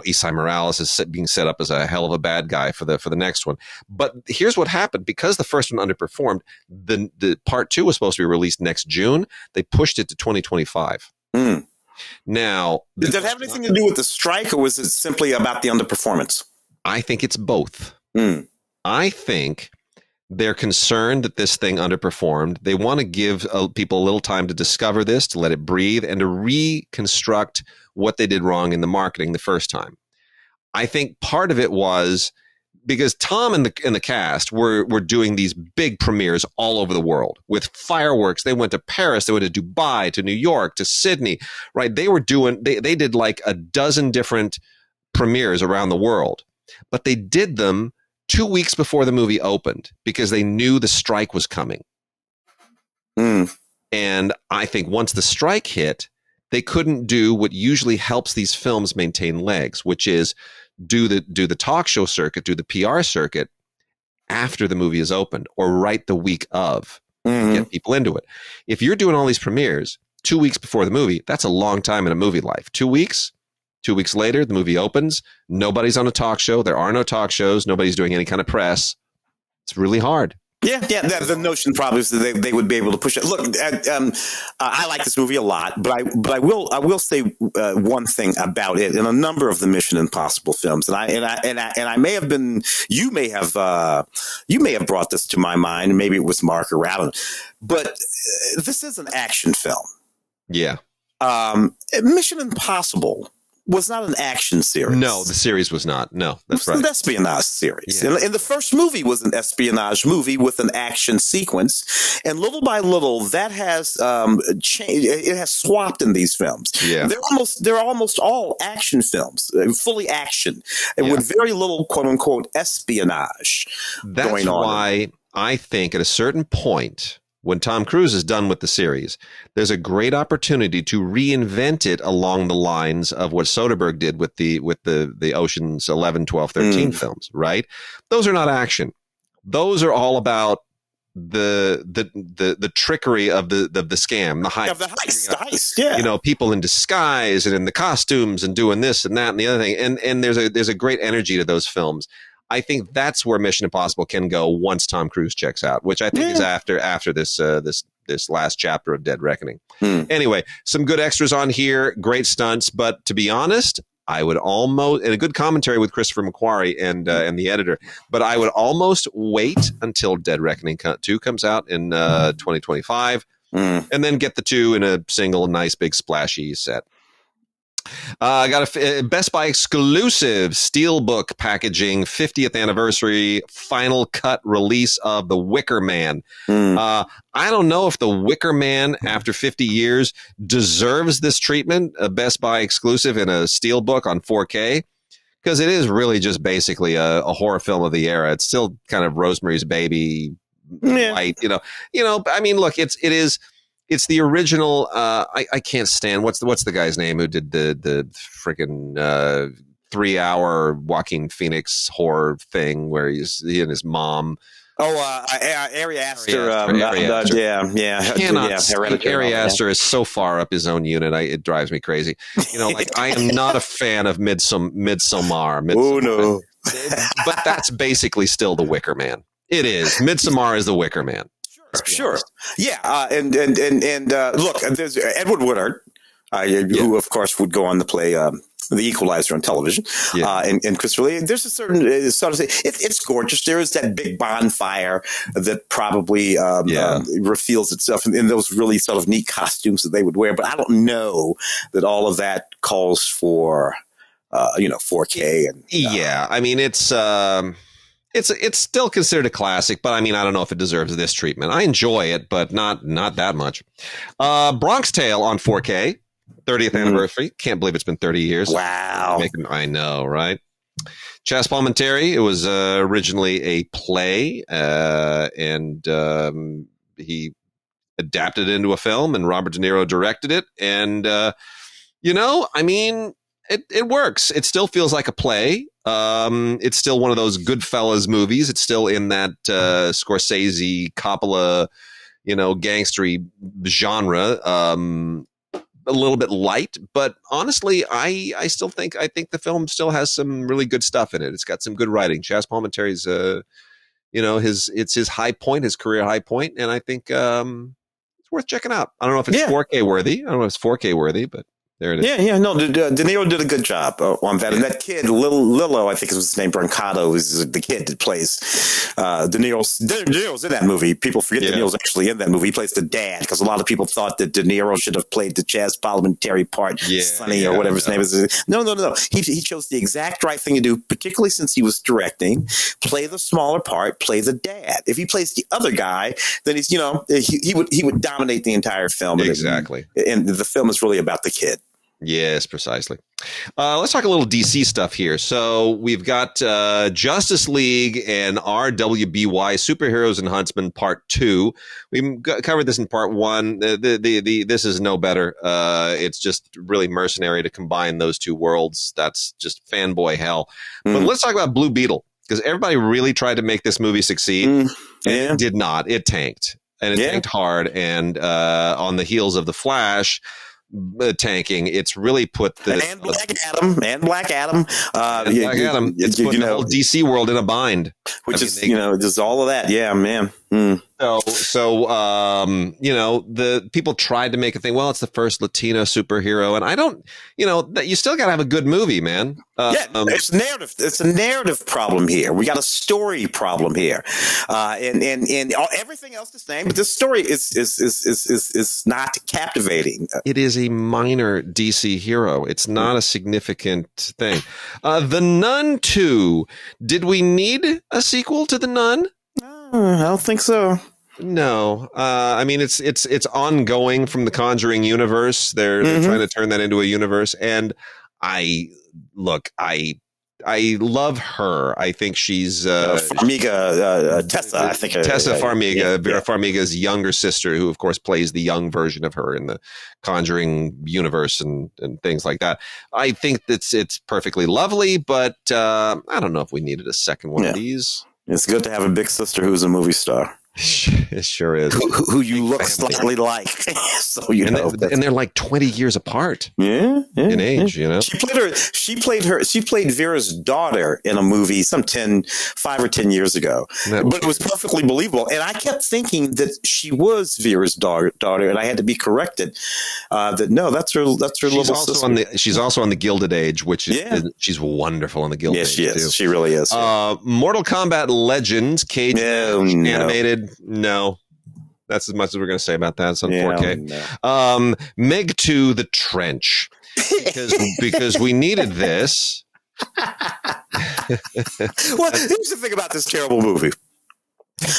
Isai Morales is being set up as a hell of a bad guy for the next one. But here's what happened: because the first one underperformed, the Part 2 was supposed to be released next June. They pushed it to 2025. Now, did that have anything to do with the strike, or was it simply about the underperformance? I think it's both. I think they're concerned that this thing underperformed. They want to give people a little time to discover this, to let it breathe, and to reconstruct what they did wrong in the marketing the first time. I think part of it was because Tom and the cast were doing these big premieres all over the world with fireworks. They went to Paris, they went to Dubai, to New York, to Sydney, right? They did like a dozen different premieres around the world, but they did them 2 weeks before the movie opened because they knew the strike was coming. And I think once the strike hit, they couldn't do what usually helps these films maintain legs, which is do the talk show circuit, do the PR circuit after the movie is opened or right the week of, get people into it. If you're doing all these premieres 2 weeks before the movie, that's a long time in a movie life. 2 weeks. 2 weeks later, the movie opens. Nobody's on a talk show. There are no talk shows. Nobody's doing any kind of press. It's really hard. Yeah. The notion probably is that they would be able to push it. Look, I like this movie a lot, but I will say one thing about it. In a number of the Mission Impossible films, and I may have been, you may have brought this to my mind, and maybe it was Mark or Alain, but this is an action film. Yeah. Mission Impossible was not an action series. No, the series was not. No, that's right. It was an espionage series. Yeah. And the first movie was an espionage movie with an action sequence. And little by little, that has changed. It has swapped in these films. Yeah. They're almost all action films, fully action, and with very little quote unquote espionage going on. That's why I think at a certain point, when Tom Cruise is done with the series, there's a great opportunity to reinvent it along the lines of what Soderbergh did with the Ocean's 11, 12, 13 films, right? Those are not action. Those are all about the trickery of the scam, the heist. The heist, yeah. You know, people in disguise and in the costumes and doing this and that and the other thing. And there's a great energy to those films. I think that's where Mission Impossible can go once Tom Cruise checks out, which I think is after this last chapter of Dead Reckoning. Anyway, some good extras on here, great stunts, but to be honest, I would almost, and a good commentary with Christopher McQuarrie and the editor, but I would almost wait until Dead Reckoning 2 comes out in 2025, and then get the two in a single nice big splashy set. I got a Best Buy exclusive Steelbook packaging 50th anniversary final cut release of The Wicker Man. I don't know if The Wicker Man, after 50 years, deserves this treatment, a Best Buy exclusive in a Steelbook on 4K, because it is really just basically a horror film of the era. It's still kind of Rosemary's Baby, light, you know. I mean, look, it's the original. I can't stand what's the guy's name who did the freaking 3-hour Joaquin Phoenix horror thing where he and his mom. Ari Aster. Ari Aster is so far up his own unit. It drives me crazy. You know, like I am not a fan of Midsommar. Oh no! But that's basically still The Wicker Man. It is. Midsommar is The Wicker Man. Sure. Yeah. And look, there's Edward Woodard, who of course would go on to play the Equalizer on television. And Christopher Lee. There's a certain sort of it's gorgeous. There is that big bonfire that probably reveals itself in those really sort of neat costumes that they would wear. But I don't know that all of that calls for 4K and I mean it's still considered a classic, but I mean, I don't know if it deserves this treatment. I enjoy it, but not that much. Bronx Tale on 4K, 30th anniversary. Can't believe it's been 30 years. Wow. I know, right? Chas Palminteri, it was originally a play, and he adapted it into a film, and Robert De Niro directed it. And, I mean, it works. It still feels like a play. It's still one of those Goodfellas movies. It's still in that Scorsese, Coppola, gangstery genre. A little bit light, but honestly, I think the film still has some really good stuff in it. It's got some good writing. Chas Palminteri's, it's his high point, his career high point, and I think it's worth checking out. I don't know if it's 4K worthy. But There it is. Yeah. No, De Niro did a good job on that. And that kid, Lilo, I think is his name, Brancato, is the kid that plays De Niro's in that movie. People forget De Niro's actually in that movie. He plays the dad, because a lot of people thought that De Niro should have played the jazz parliamentary part, Sonny or whatever his name is. No. He chose the exact right thing to do, particularly since he was directing. Play the smaller part, play the dad. If he plays the other guy, then he's, he would dominate the entire film. Exactly. And the film is really about the kid. Yes, precisely. Let's talk a little DC stuff here. So we've got Justice League and RWBY, Superheroes and Huntsmen Part 2. We covered this in Part 1. This is no better. It's just really mercenary to combine those two worlds. That's just fanboy hell. But let's talk about Blue Beetle, because everybody really tried to make this movie succeed. And it did not. It tanked. And it tanked hard. And on the heels of The Flash tanking, it's really put the Black Adam. Black Adam. It's put the whole DC world in a bind, which is just all of that. Yeah, man. So the people tried to make a thing. Well, it's the first Latino superhero, and I don't. You still got to have a good movie, man. It's narrative. It's a narrative problem here. We got a story problem here, and everything else the same. But this story is not captivating. It is a minor DC hero. It's not a significant thing. The Nun 2. Did we need a sequel to The Nun? I don't think so. No, I mean it's ongoing from the Conjuring universe. They're trying to turn that into a universe, and I love her. I think she's Farmiga, Tessa. I think Tessa Farmiga, Vera Farmiga's younger sister, who of course plays the young version of her in the Conjuring universe and things like that. I think it's perfectly lovely, but I don't know if we needed a second one of these. It's good to have a big sister who's a movie star. It sure is. Who you look slightly like. So and they're like 20 years apart. In age, She played Vera's daughter in a movie 5 or 10 years ago. But it was perfectly believable. And I kept thinking that she was Vera's daughter, and I had to be corrected that no, that's her little sister. She's also on the Gilded Age, which is she's wonderful on the Gilded Age. Yes, she is. Too. She really is. Mortal Kombat Legends, Cage animated. No, that's as much as we're going to say about that. It's on 4K. Meg 2, The Trench, because we needed this. Well, here's the thing about this terrible movie.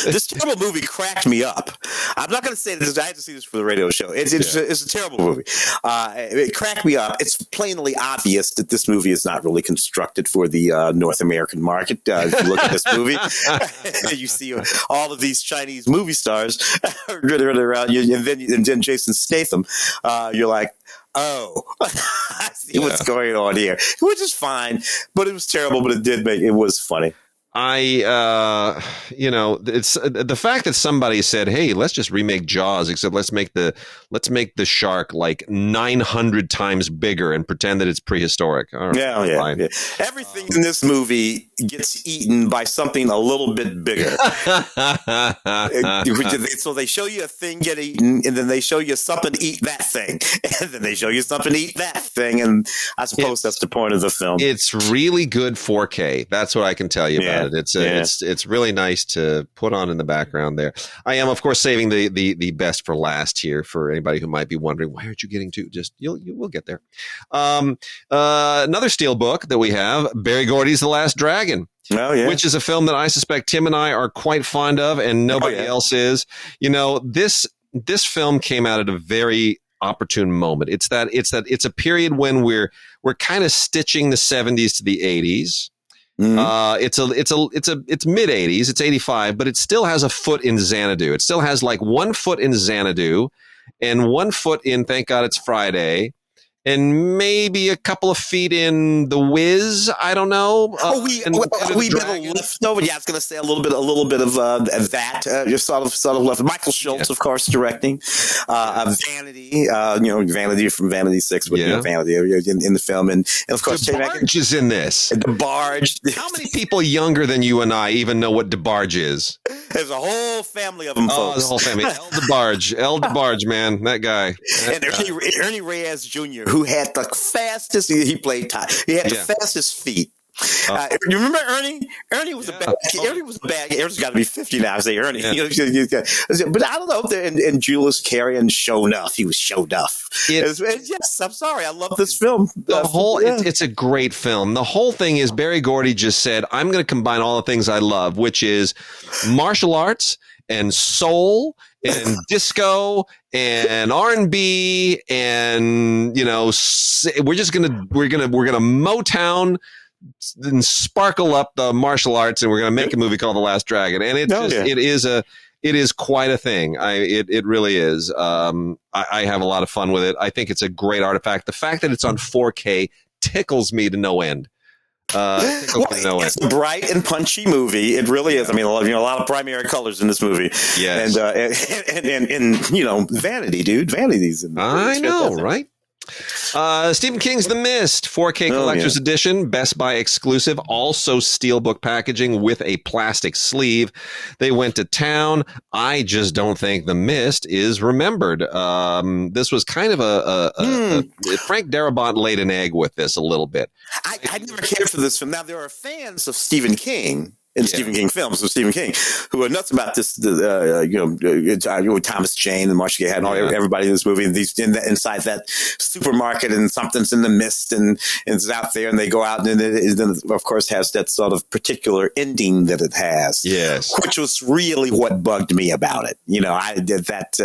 This terrible movie cracked me up. I'm not going to say this. I had to see this for the radio show. It's a terrible movie. It cracked me up. It's plainly obvious that this movie is not really constructed for the North American market. If you look at this movie, you see all of these Chinese movie stars running around you, and then Jason Statham. You're like, oh, I see what's going on here, which is fine. But it was terrible. But it was funny. It's the fact that somebody said, "Hey, let's just remake Jaws, except let's make the shark like 900 times bigger and pretend that it's prehistoric." All right, yeah. Everything in this movie gets eaten by something a little bit bigger. So they show you a thing get eaten, and then they show you something eat that thing, and then they show you something eat that thing, and I suppose that's the point of the film. It's really good 4K. That's what I can tell you about it. It's really nice to put on in the background there. I am, of course, saving the best for last here for anybody who might be wondering, why aren't you getting to? Just we'll get there. Another Steelbook that we have, Barry Gordy's The Last Dragon. Which is a film that I suspect Tim and I are quite fond of, and nobody else is. This film came out at a very opportune moment. It's a period when we're kind of stitching the 70s to the 80s. It's mid 80s. It's 85, but it still has a foot in Xanadu. It still has like 1 foot in Xanadu and 1 foot in Thank God It's Friday, and maybe a couple of feet in The Wiz. I don't know. We bit left over. Yeah, I was going to say a little bit of that. You're sort of left. Michael Schultz, of course, directing. Vanity. Vanity from Vanity 6, but Vanity in the film, and of course, DeBarge is in this. DeBarge. How many people younger than you and I even know what DeBarge is? There's a whole family of them, folks. The whole family. El DeBarge, man, that guy. And Ernie Reyes Jr., who had the fastest. He played Ty. He had the fastest feet. You remember Ernie? Ernie was a bad. Ernie was a bad. Ernie's got to be 50 now. I say Ernie, but I don't know. And Jules carrying show enough. He was show enough. Yes, I'm sorry. I love this film. It's a great film. The whole thing is Barry Gordy just said, "I'm going to combine all the things I love, which is martial arts and soul and disco and R&B and we're gonna Motown." And sparkle up the martial arts, and we're going to make a movie called The Last Dragon, and it is quite a thing. It really is. I have a lot of fun with it. I think it's a great artifact. The fact that it's on 4K tickles me to no end. It's a bright and punchy movie. It really is. I mean, a lot of primary colors in this movie. Yes, and vanity, dude. Vanity's in there. I know, right? Stephen King's The Mist, 4K Collector's Edition, Best Buy exclusive, also steelbook packaging with a plastic sleeve. They went to town. I just don't think The Mist is remembered. This was kind of Frank Darabont laid an egg with this a little bit. I never cared for this film. Now, there are fans of Stephen King in Stephen King films of Stephen King, who are nuts about this, Thomas Jane and Marcia Gay had everybody in this movie, and inside that supermarket, and something's in the mist, and it's out there, and they go out, and it of course has that sort of particular ending that it has, which was really what bugged me about it. I did that,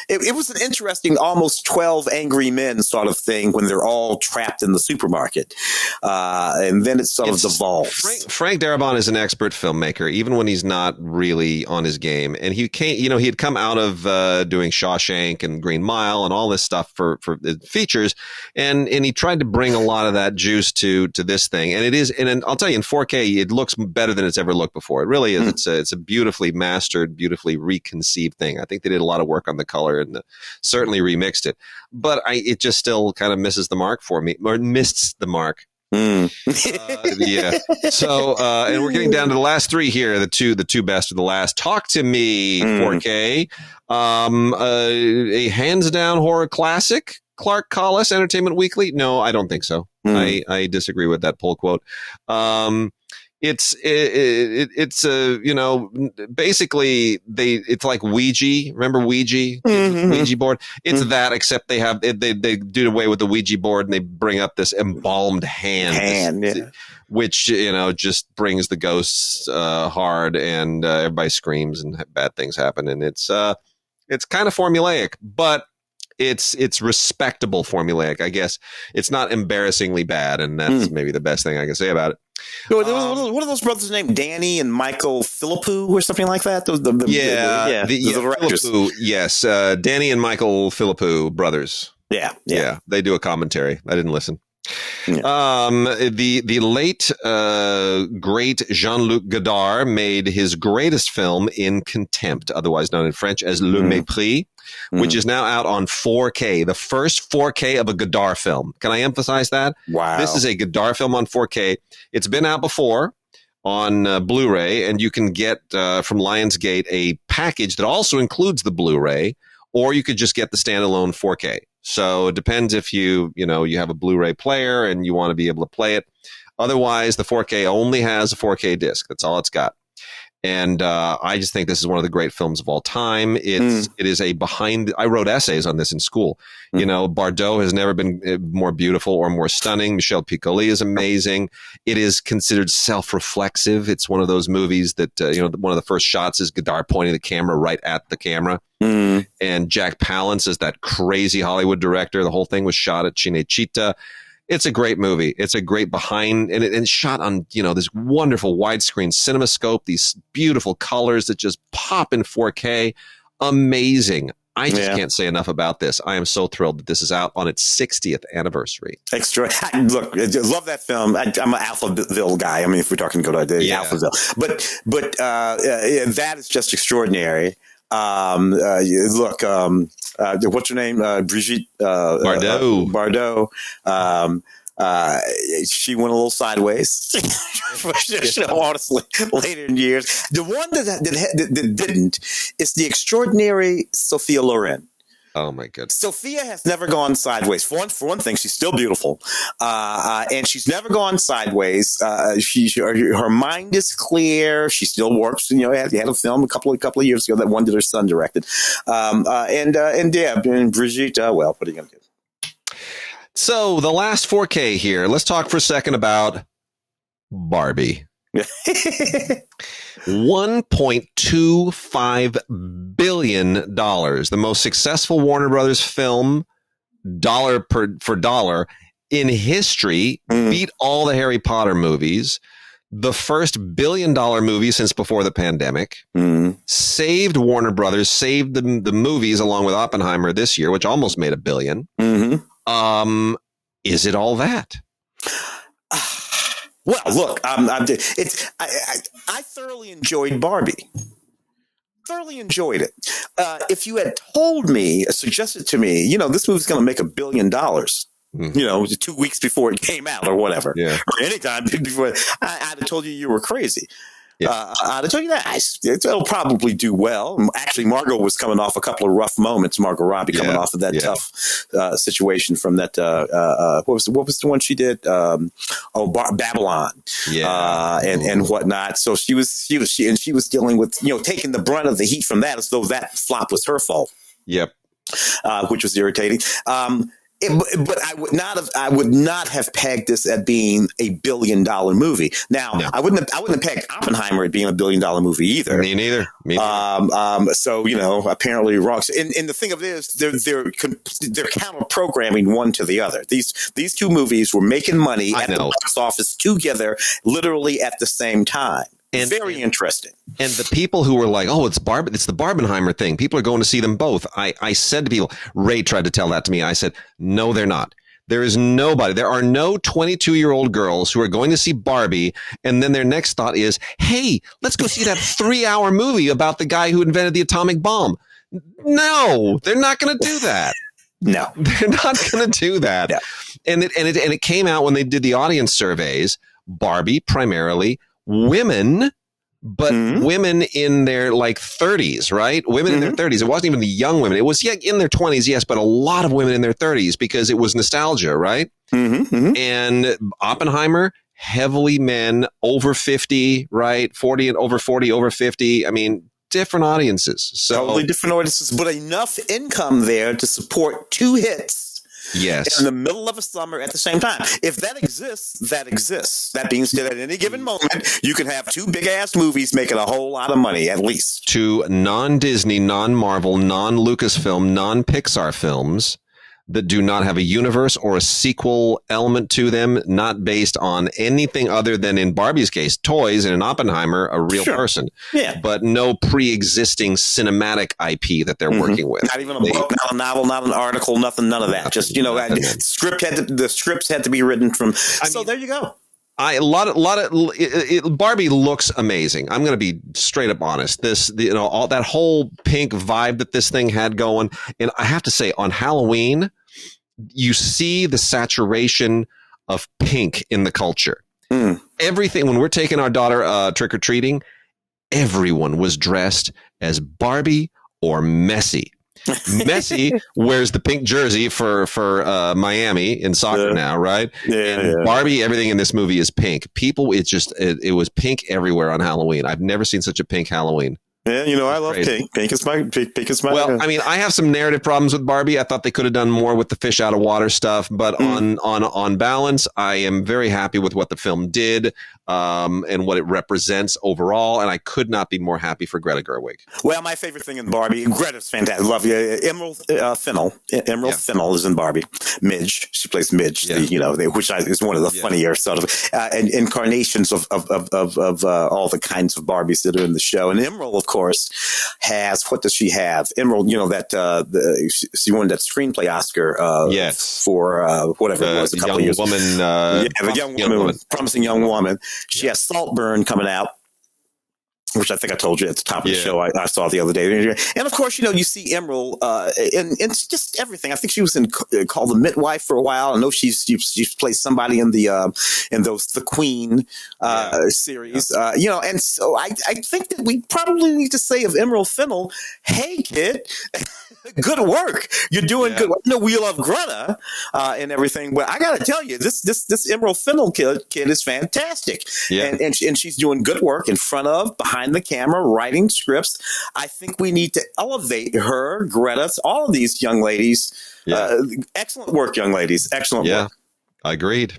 It was an interesting, almost 12 Angry Men sort of thing when they're all trapped in the supermarket. And then it sort of devolves. Frank Darabont is an expert filmmaker, even when he's not really on his game. And he had come out of doing Shawshank and Green Mile and all this stuff for features. And he tried to bring a lot of that juice to this thing. And it is, and I'll tell you, in 4K, it looks better than it's ever looked before. It really is. It's a beautifully mastered, beautifully reconceived thing. I think they did a lot of work on the color and certainly remixed it, but it just still kind of misses the mark for me, or missed the mark. So, and we're getting down to the last three here. The two best of the last. Talk to Me, 4K, a hands down horror classic. Clark Collis, Entertainment Weekly. No, I don't think so. I disagree with that poll quote. It's basically it's like Ouija. Remember Ouija? Ouija board. It's that, except they do away with the Ouija board and they bring up this embalmed hand, which just brings the ghosts hard, and everybody screams and bad things happen, and it's kind of formulaic, but it's respectable formulaic, I guess. It's not embarrassingly bad, and that's maybe the best thing I can say about it. What are those brothers named? Danny and Michael Philippou or something like that? The directors. Philippou, yes. Danny and Michael Philippou brothers. Yeah. They do a commentary. I didn't listen. The late great Jean-Luc Godard made his greatest film in Contempt, otherwise known in French as Le Mépris, which is now out on 4K, the first 4K of a Godard film. Can I emphasize that? Wow. This is a Godard film on 4K. It's been out before on Blu-ray, and you can get from Lionsgate a package that also includes the Blu-ray, or you could just get the standalone 4K. So it depends if you have a Blu-ray player and you want to be able to play it. Otherwise, the 4K only has a 4K disc. That's all it's got. And I just think this is one of the great films of all time. It is a I wrote essays on this in school. Bardot has never been more beautiful or more stunning. Michel Piccoli is amazing. It is considered self-reflexive. It's one of those movies that, one of the first shots is Godard pointing the camera right at the camera. And Jack Palance is that crazy Hollywood director. The whole thing was shot at Cinecittà. It's a great movie. It's a great and it's shot on, this wonderful widescreen CinemaScope, these beautiful colors that just pop in 4K. Amazing. I just can't say enough about this. I am so thrilled that this is out on its 60th anniversary. Extra. Look, I love that film. I'm an Alphaville guy. I mean, if we're talking Alphaville, but that is just extraordinary. Look, what's her name? Brigitte Bardot. She went a little sideways. Honestly, later in years. The one that didn't is the extraordinary Sophia Loren. Oh my goodness. Sophia has never gone sideways. For one thing, she's still beautiful, and she's never gone sideways. Her mind is clear. She still works. You know, had a film a couple of years ago that one that her son directed, and Deb and Brigitte. Well, what are you gonna do? So the last 4K here. Let's talk for a second about Barbie. $1.25 billion, the most successful Warner Brothers film, dollar for dollar, in history, beat all the Harry Potter movies, the first $1 billion movie since before the pandemic, saved Warner Brothers, saved the movies along with Oppenheimer this year, which almost made $1 billion. Is it all that? Well, look, I thoroughly enjoyed Barbie. Thoroughly enjoyed it. If you had told me, suggested to me, you know, this movie's going to make $1 billion, you know, 2 weeks before it came out or whatever, or anytime before, I'd have told you were crazy. I'd have told you that it'll probably do well. Actually, Margot was coming off a couple of rough moments. Margot Robbie coming off of that tough situation from that. What was the one she did? Babylon. And whatnot. So she was dealing with, you know, taking the brunt of the heat from that, as though that flop was her fault. Which was irritating. But I would not have pegged this at being $1 billion movie. Now, I wouldn't have pegged Oppenheimer at being $1 billion movie either. Me neither. So, you know, apparently wrong. And the thing of it is, they're counter programming one to the other. These two movies were making money at the box office together, literally at the same time. And very interesting. And the people who were like, oh, it's the Barbenheimer thing. People are going to see them both. I said to people, Ray tried to tell that to me. I said, no, they're not. There is nobody. There are no 22-year-old girls who are going to see Barbie. And then their next thought is, hey, let's go see that 3-hour movie about the guy who invented the atomic bomb. No, they're not going to do that. No, they're not going to do that. No. And it came out when they did the audience surveys. Barbie primarily women, but women in their like 30s, right? Women in their 30s. It wasn't even the young women. It was in their 20s, yes, but a lot of women in their 30s because it was nostalgia, right? And Oppenheimer, heavily men over 50, right? 40 and over 40, over 50. I mean, different audiences. So totally different audiences, but enough income there to support 2 hits. Yes. In the middle of a summer at the same time. If that exists, that exists. That means that at any given moment, you can have 2 big-ass movies making a whole lot of money, at least. 2 non-Disney, non-Marvel, non-Lucasfilm, non-Pixar films that do not have a universe or a sequel element to them, not based on anything other than, in Barbie's case, toys, and in Oppenheimer, a real person. Yeah. But no pre-existing cinematic IP that they're working with. Not even a book, not a novel, not an article, nothing, none of that. Just, you know, the scripts had to be written from. So there you go. Barbie looks amazing. I'm going to be straight up honest. All that whole pink vibe that this thing had going. And I have to say, on Halloween, you see the saturation of pink in the culture. Everything, when we're taking our daughter trick-or-treating, everyone was dressed as Barbie or Messi. Messi wears the pink jersey for Miami in soccer now, right? Barbie, everything in this movie is pink. People, it was pink everywhere on Halloween. I've never seen such a pink Halloween. Yeah, you know, I love pink. Pink is my. Well, I mean, I have some narrative problems with Barbie. I thought they could have done more with the fish out of water stuff, but on balance, I am very happy with what the film did and what it represents overall. And I could not be more happy for Greta Gerwig. Well, my favorite thing in Barbie, Greta's fantastic. Love you, Emerald Fennell. Fennell is in Barbie. Midge, she plays Midge. Which is one of the funnier sort of incarnations of all the kinds of Barbies that are in the show. And Emerald, of course, has, what does she have? Emerald, she won that screenplay Oscar for whatever it was a couple of years. Promising young woman. She has Saltburn coming out. which I think I told you at the top of the show. I saw the other day, and of course, you see Emerald in just everything. I think she was in called The Midwife for a while. I know she's played somebody in the Queen series. And so I think that we probably need to say of Emerald Fennell, hey kid. Good work. You're doing good work. We love Greta and everything, but I got to tell you, this Emerald Fennell kid is fantastic. Yeah. And she's doing good work in front of, behind the camera, writing scripts. I think we need to elevate her, Greta, all of these young ladies. Yeah. Excellent work, young ladies. Excellent work. Agreed.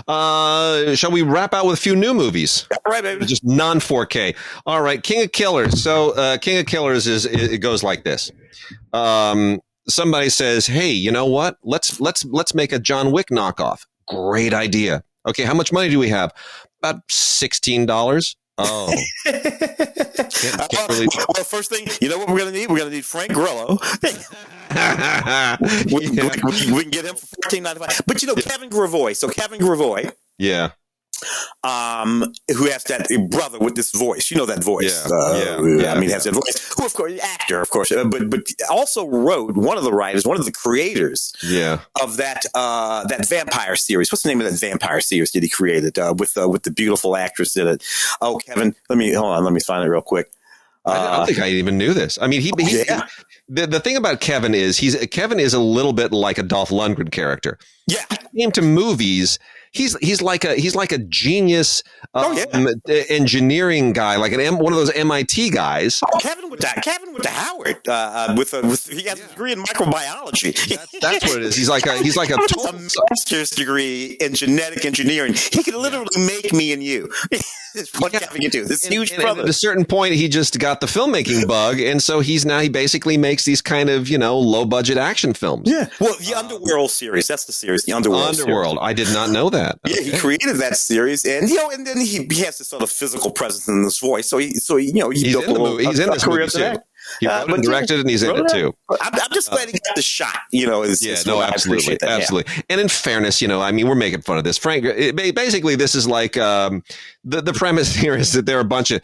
Shall we wrap out with a few new movies? All right, baby. Just non-4K. All right, King of Killers. So King of Killers it goes like this. Somebody says, "Hey, you know what? Let's make a John Wick knockoff." Great idea. Okay, how much money do we have? About $16. Oh. Well, first thing, you know what we're going to need? We're going to need Frank Grillo. we can get him for $14.95. But Kevin Gravois. So Kevin Gravois. Yeah. Who has that brother with this voice? That voice. Has that voice. Who, of course, actor, of course, but also wrote one of the creators. Of that vampire series. What's the name of that vampire series that he created with the beautiful actress in it? Oh, Kevin. Let me find it real quick. I don't think I even knew this. I mean, the thing about Kevin is Kevin is a little bit like a Dolph Lundgren character. Yeah, he came to movies. He's like a genius engineering guy, like one of those MIT guys. Oh, Kevin went to Howard he has a degree in microbiology. That's what it is. He's like a master's degree in genetic engineering. He could literally make me and you. What Kevin can do? This huge brother. At a certain point, he just got the filmmaking bug, and so he basically makes these kind of low budget action films. Yeah. Well, the Underworld series. That's the series. The Underworld. Series. I did not know that. Yeah, okay. He created that series, and and then he has this sort of physical presence in his voice. So he built a little he's in this movie too. He wrote and directed it, and he's in it too. I'm just glad he got the shot. Absolutely, absolutely. Yeah. And in fairness, we're making fun of this. Frank, basically, this is like the premise here is that there are a bunch of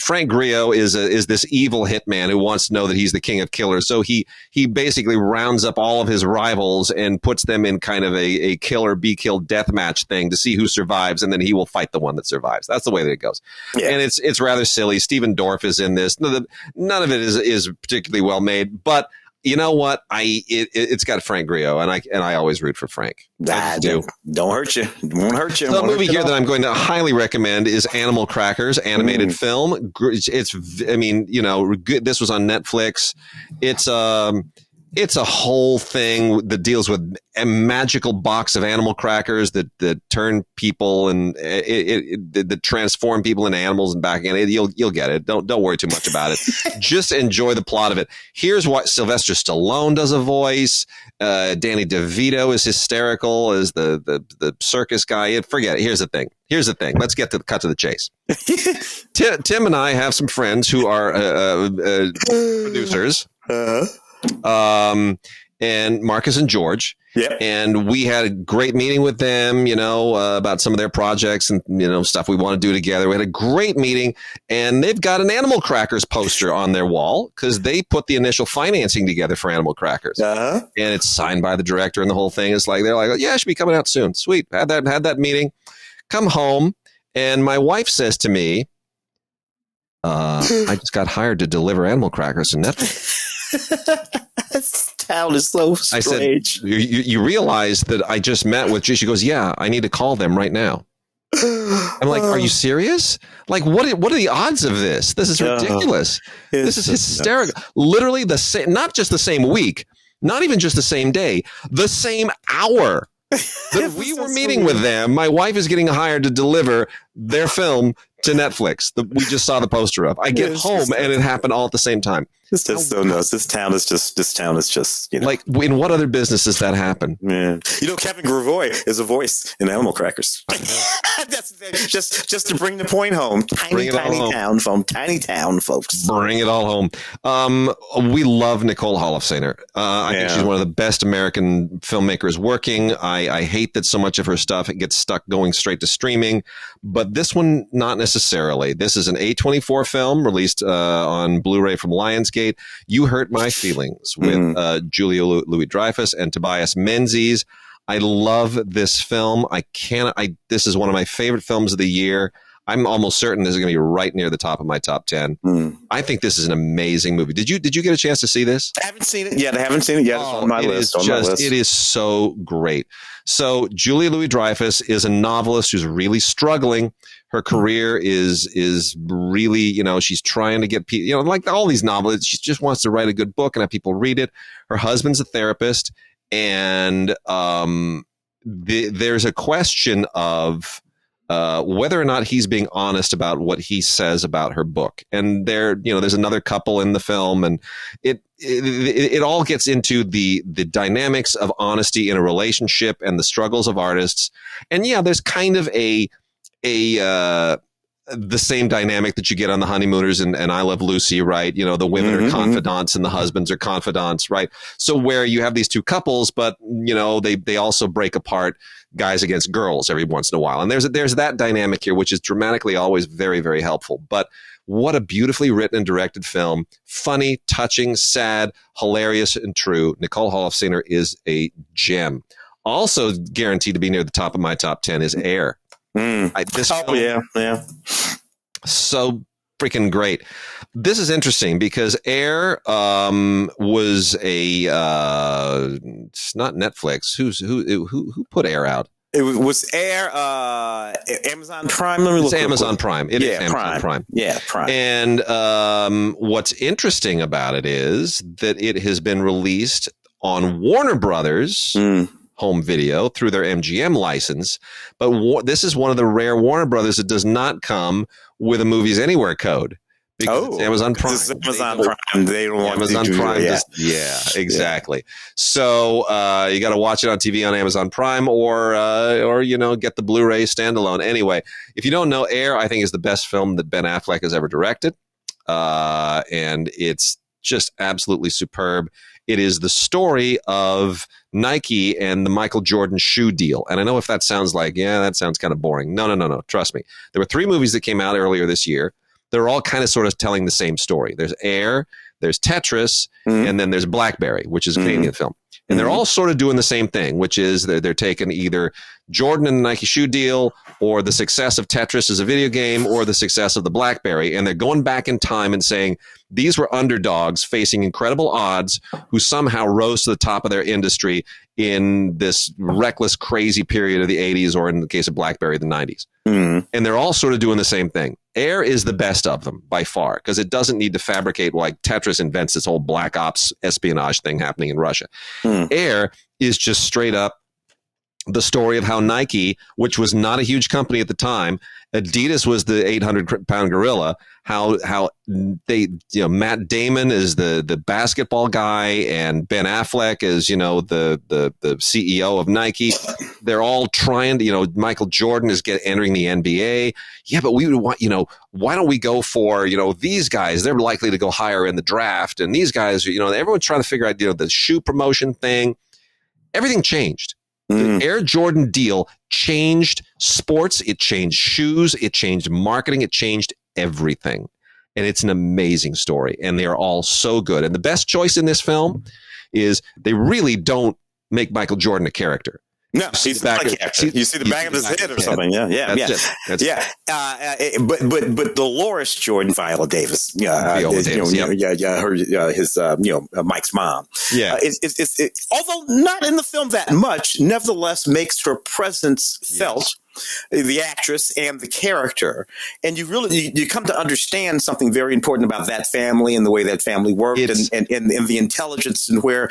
Frank Grillo is this evil hitman who wants to know that he's the king of killers. So he basically rounds up all of his rivals and puts them in kind of a kill or be killed death match thing to see who survives, and then he will fight the one that survives. That's the way that it goes. Yeah. And it's rather silly. Stephen Dorff is in this. None of it is particularly well made, but you know what? It's got Frank Grillo, and I always root for Frank. Don't hurt you. It won't hurt you. The movie here that I'm going to highly recommend is Animal Crackers, animated film. It's good. This was on Netflix. It's a whole thing that deals with a magical box of animal crackers that turn people and that transform people into animals and back again. You'll get it. Don't worry too much about it. Just enjoy the plot of it. Here's what Sylvester Stallone does a voice. Danny DeVito is hysterical as the circus guy. Forget it. Here's the thing. Let's get to the cut to the chase. Tim and I have some friends who are producers. And Marcus and George. Yep. And we had a great meeting with them, about some of their projects and, stuff we want to do together. We had a great meeting, and they've got an Animal Crackers poster on their wall because they put the initial financing together for Animal Crackers. Uh-huh. And it's signed by the director and the whole thing. It's like, they're like, yeah, it should be coming out soon. Sweet. Had that meeting, come home. And my wife says to me, I just got hired to deliver Animal Crackers to Netflix. This town is so strange. I said, you realize that I just met with G? She goes, yeah, I need to call them right now. I'm like, are you serious? Like, what are the odds of this? This is ridiculous. This is hysterical. Literally not just the same week, not even just the same day, the same hour that we were meeting with them. My wife is getting hired to deliver their film to Netflix. We just saw the poster of. I get home and it happened all at the same time. It's just so nuts. This town is just like, in what other business does that happen? Yeah. Kevin Gravois is a voice in Animal Crackers. That's just to bring the point home. Tiny town, folks. Bring it all home. We love Nicole Holofcener. I think she's one of the best American filmmakers working. I hate that so much of her stuff gets stuck going straight to streaming, but this one not necessarily. unnecessarily. This is an A24 film released on Blu-ray from Lionsgate. You Hurt My Feelings with Julia Louis-Dreyfus and Tobias Menzies. I love this film. This is one of my favorite films of the year. I'm almost certain this is going to be right near the top of my top 10. I think this is an amazing movie. Did you get a chance to see this? I haven't seen it yet. It's on my list. It is so great. So Julia Louis-Dreyfus is a novelist who's really struggling. Her career is really, she's trying to get people, like all these novelists, she just wants to write a good book and have people read it. Her husband's a therapist, and there's a question of whether or not he's being honest about what he says about her book. And there's another couple in the film, and it all gets into the dynamics of honesty in a relationship and the struggles of artists. And there's kind of the same dynamic that you get on The Honeymooners and I Love Lucy, right? The women are confidants and the husbands are confidants, right? So where you have these two couples, but they also break apart, guys against girls every once in a while. And there's that dynamic here, which is dramatically always very, very helpful. But what a beautifully written and directed film. Funny, touching, sad, hilarious, and true. Nicole Holofcener is a gem. Also guaranteed to be near the top of my top 10 is Air. So freaking great. This is interesting because Air was it's not Netflix. Who put Air out? It was Air Amazon Prime. Let me look. It's Amazon Prime. It is Amazon Prime. Yeah, Prime. And what's interesting about it is that it has been released on Warner Brothers home video through their MGM license. But this is one of the rare Warner Brothers that does not come with a Movies Anywhere code. Because it's Amazon Prime. This is Amazon Prime. They don't want Amazon to Prime. Exactly. Yeah. So you got to watch it on TV on Amazon Prime, or get the Blu-ray standalone. Anyway, if you don't know, Air, I think, is the best film that Ben Affleck has ever directed, and it's just absolutely superb. It is the story of Nike and the Michael Jordan shoe deal. And I know if that sounds like, that sounds kind of boring. No. Trust me. There were 3 movies that came out earlier this year. They're all kind of sort of telling the same story. There's Air, there's Tetris, and then there's Blackberry, which is a Canadian film. And they're all sort of doing the same thing, which is they're taking either Jordan and the Nike shoe deal, or the success of Tetris as a video game, or the success of the Blackberry. And they're going back in time and saying these were underdogs facing incredible odds who somehow rose to the top of their industry in this reckless, crazy period of the 80s, or in the case of Blackberry, the 90s. And they're all sort of doing the same thing. Air is the best of them by far, because it doesn't need to fabricate like Tetris invents this whole black ops espionage thing happening in Russia. Air is just straight up the story of how Nike, which was not a huge company at the time, Adidas was the 800-pound gorilla, how they, Matt Damon is the basketball guy, and Ben Affleck is, the CEO of Nike. They're all trying to, Michael Jordan is entering the NBA. Yeah, but we would want, why don't we go for, these guys? They're likely to go higher in the draft. And these guys, everyone's trying to figure out, the shoe promotion thing. Everything changed. The Air Jordan deal changed sports. It changed shoes. It changed marketing. It changed everything. And it's an amazing story. And they are all so good. And the best choice in this film is they really don't make Michael Jordan a character. No, he's not a character. You see the back of his head or something. Yeah. But Dolores Jordan, Viola Davis, Mike's mom. Yeah. Although not in the film that much, nevertheless makes her presence felt. The actress and the character, and you come to understand something very important about that family and the way that family worked, and the intelligence, and where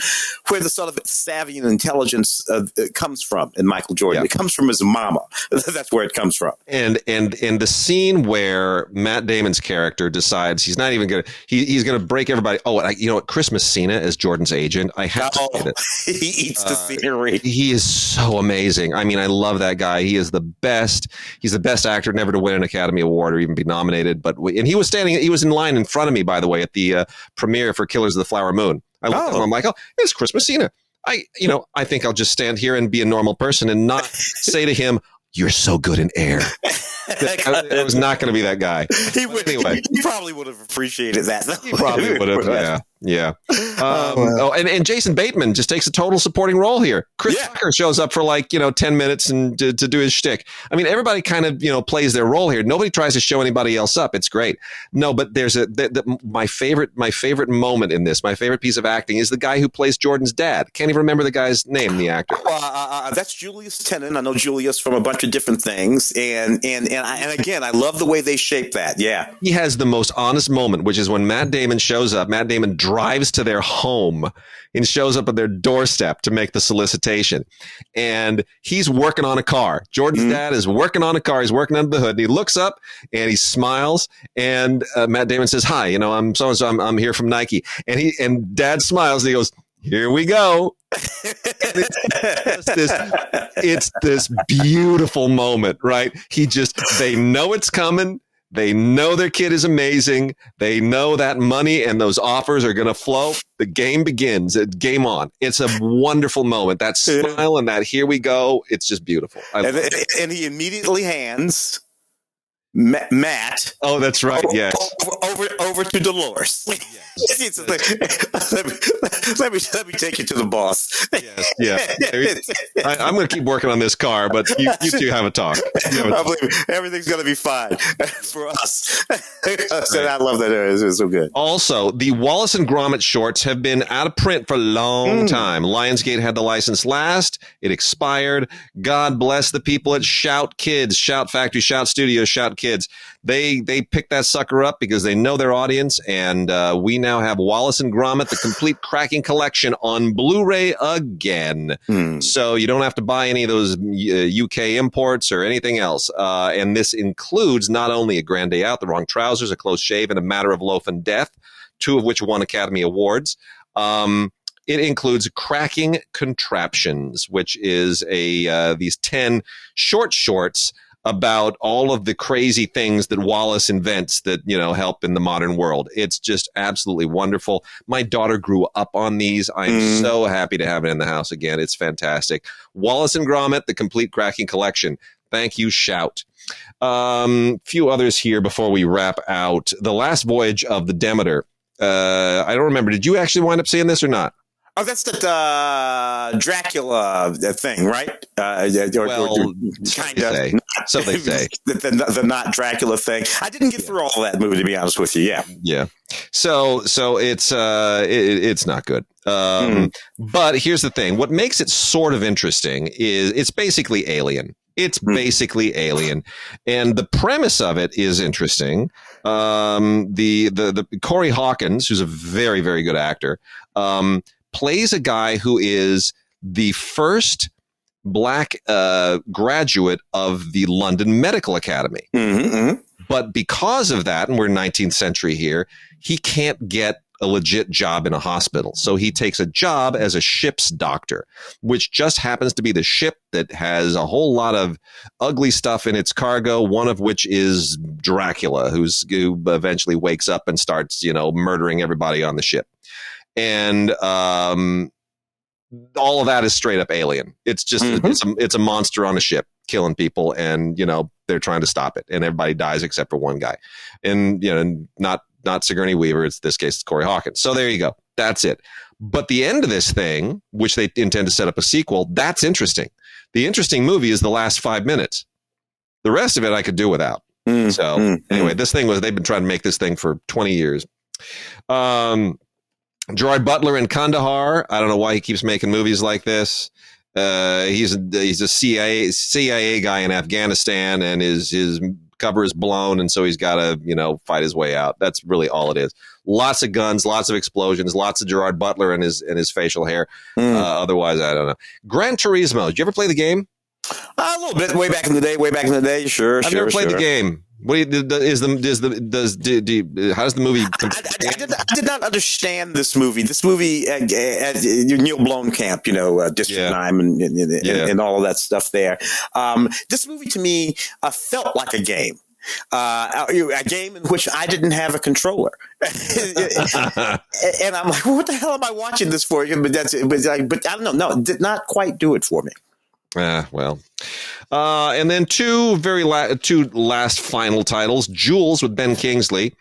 the sort of savvy and intelligence comes from in Michael Jordan. It comes from his mama. That's where it comes from. And the scene where Matt Damon's character decides he's not even gonna he's gonna break everybody. Chris Messina as Jordan's agent. I have to say that he eats the scenery. He is so amazing. I mean, I love that guy. He is the best. He's the best actor never to win an Academy Award or even be nominated. And he was in line in front of me, by the way, at the premiere for Killers of the Flower Moon. I looked at him, I'm like, it's Chris Messina. I think I'll just stand here and be a normal person and not say to him, "You're so good in air." I was not going to be that guy. Anyway, he probably would have appreciated that. He probably would have. Yeah. And Jason Bateman just takes a total supporting role here. Chris Tucker shows up for 10 minutes and to do his shtick. I mean, everybody kind of plays their role here. Nobody tries to show anybody else up. It's great. No, but there's my favorite moment in this. My favorite piece of acting is the guy who plays Jordan's dad. Can't even remember the guy's name. The actor. That's Julius Tennant. I know Julius from a bunch of different things, and again, I love the way they shape that. Yeah, he has the most honest moment, which is when Matt Damon shows up. Matt Damon drives to their home and shows up at their doorstep to make the solicitation, and he's working on a car. Jordan's dad is working on a car. He's working under the hood, and he looks up and he smiles, and Matt Damon says, "Hi, I'm so and so. I'm here from Nike," and Dad smiles and he goes, "Here we go." It's this beautiful moment, right? They know it's coming. They know their kid is amazing. They know that money and those offers are going to flow. The game begins. Game on. It's a wonderful moment. That smile and that "here we go." It's just beautiful. And he immediately hands Matt. Oh, that's right. Yes. Over to Dolores. Yes. Let me take you to the boss. Yes. Yeah. I'm going to keep working on this car, but you two have a talk. Everything's going to be fine for us. So I love that. It's so good. Also, the Wallace and Gromit shorts have been out of print for a long time. Lionsgate had the license last. It expired. God bless the people at Shout Kids, Shout Factory, Shout Studios, Shout Kids. They picked that sucker up because they know their audience, and we now have Wallace and Gromit, the complete cracking collection, on Blu-ray again. So you don't have to buy any of those UK imports or anything else. And this includes not only A Grand Day Out, The Wrong Trousers, A Close Shave, and A Matter of Loaf and Death, 2 of which won Academy Awards. It includes Cracking Contraptions, which is these 10 shorts about all of the crazy things that Wallace invents that, help in the modern world. It's just absolutely wonderful. My daughter grew up on these. I'm so happy to have it in the house again. It's fantastic. Wallace and Gromit, the complete cracking collection. Thank you, Shout. Few others here before we wrap out. The Last Voyage of the Demeter. I don't remember. Did you actually wind up seeing this or not? Oh, that's the Dracula thing, right? So they say. The not Dracula thing. I didn't get through all that movie, to be honest with you. Yeah. So it's not good. But here's the thing: what makes it sort of interesting is it's basically Alien. It's basically Alien, and the premise of it is interesting. The Corey Hawkins, who's a very, very good actor, plays a guy who is the first black graduate of the London Medical Academy. But because of that, and we're 19th century here, he can't get a legit job in a hospital. So he takes a job as a ship's doctor, which just happens to be the ship that has a whole lot of ugly stuff in its cargo, one of which is Dracula, who eventually wakes up and starts, murdering everybody on the ship. And all of that is straight up Alien. It's just it's a monster on a ship killing people, and they're trying to stop it, and everybody dies except for one guy, and not Sigourney Weaver. It's this case, it's Corey Hawkins. So there you go. That's it. But the end of this thing, which they intend to set up a sequel, that's interesting. The interesting movie is the last 5 minutes. The rest of it I could do without. Anyway, they've been trying to make this thing for 20 years. Gerard Butler in Kandahar. I don't know why he keeps making movies like this. He's a CIA guy in Afghanistan, and his cover is blown, and so he's got to fight his way out. That's really all it is. Lots of guns, lots of explosions, lots of Gerard Butler and his facial hair. Otherwise, I don't know. Gran Turismo. Did you ever play the game? A little bit, way back in the day. Sure. I've never played the game. How does the movie? I did not understand this movie. This movie, Neil Blomkamp, District 9 and all of that stuff there. This movie to me felt like a game. A game in which I didn't have a controller, and I'm like, "What the hell am I watching this for?" But I don't know. No, it did not quite do it for me. Well. And then two last final titles. Jules with Ben Kingsley.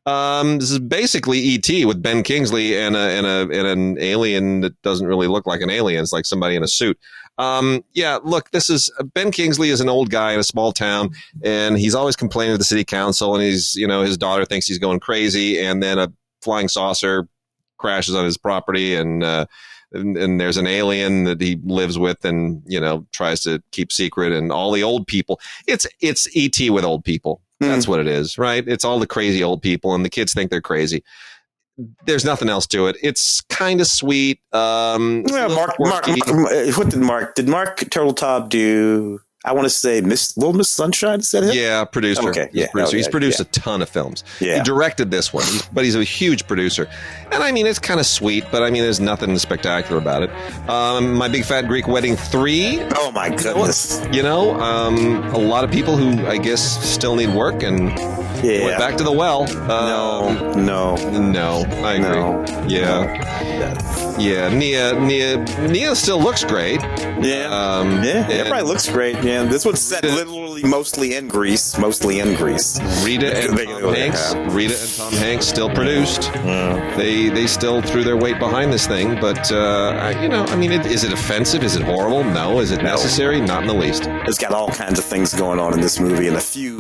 This is basically E.T. with Ben Kingsley and an alien that doesn't really look like an alien. It's like somebody in a suit. Look, this is Ben Kingsley is an old guy in a small town, and he's always complaining to the city council, and his daughter thinks he's going crazy, and then a flying saucer crashes on his property, and there's an alien that he lives with and, tries to keep secret, and all the old people. It's E.T. with old people. That's what it is, right? It's all the crazy old people, and the kids think they're crazy. There's nothing else to it. It's kind of sweet. Mark, what did Mark Turtletop do? I want to say Little Miss Sunshine. Is that him? Yeah, producer. Okay, yeah, producer. He's produced a ton of films. Yeah. He directed this one, but he's a huge producer. And I mean, it's kind of sweet, but I mean, there's nothing spectacular about it. My Big Fat Greek Wedding 3. Oh my goodness. A lot of people who I guess still need work and went back to the well. No, I agree. No. Yeah. Nia still looks great. Everybody looks great. Yeah, this one's set literally mostly in Greece. Rita and Tom Hanks still produced. They still threw their weight behind this thing, but is it offensive? Is it horrible? No. Is it necessary? Not in the least. It's got all kinds of things going on in this movie, and a few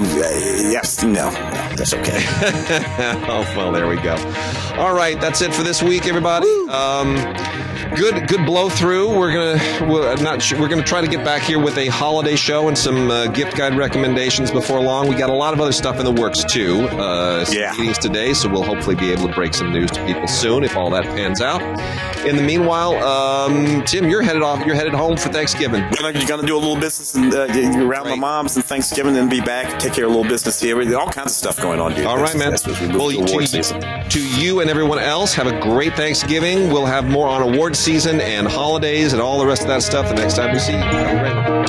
that's okay. Oh well, there we go. All right, that's it for this week, everybody. Good blow through. We're gonna try to get back here with a holiday show and some gift guide recommendations before long. We got a lot of other stuff in the works too. Some meetings today, so we'll hopefully be able to break some news to people soon if all that pans out. In the meanwhile, Tim, you're headed home for Thanksgiving. You're gonna do a little business around my mom's and Thanksgiving, and be back, take care of a little business here. All kinds of stuff going on, dude. All right, man. Well, to you and everyone else, have a great Thanksgiving. We'll have more on awards season and holidays and all the rest of that stuff the next time we see you. Have a great one.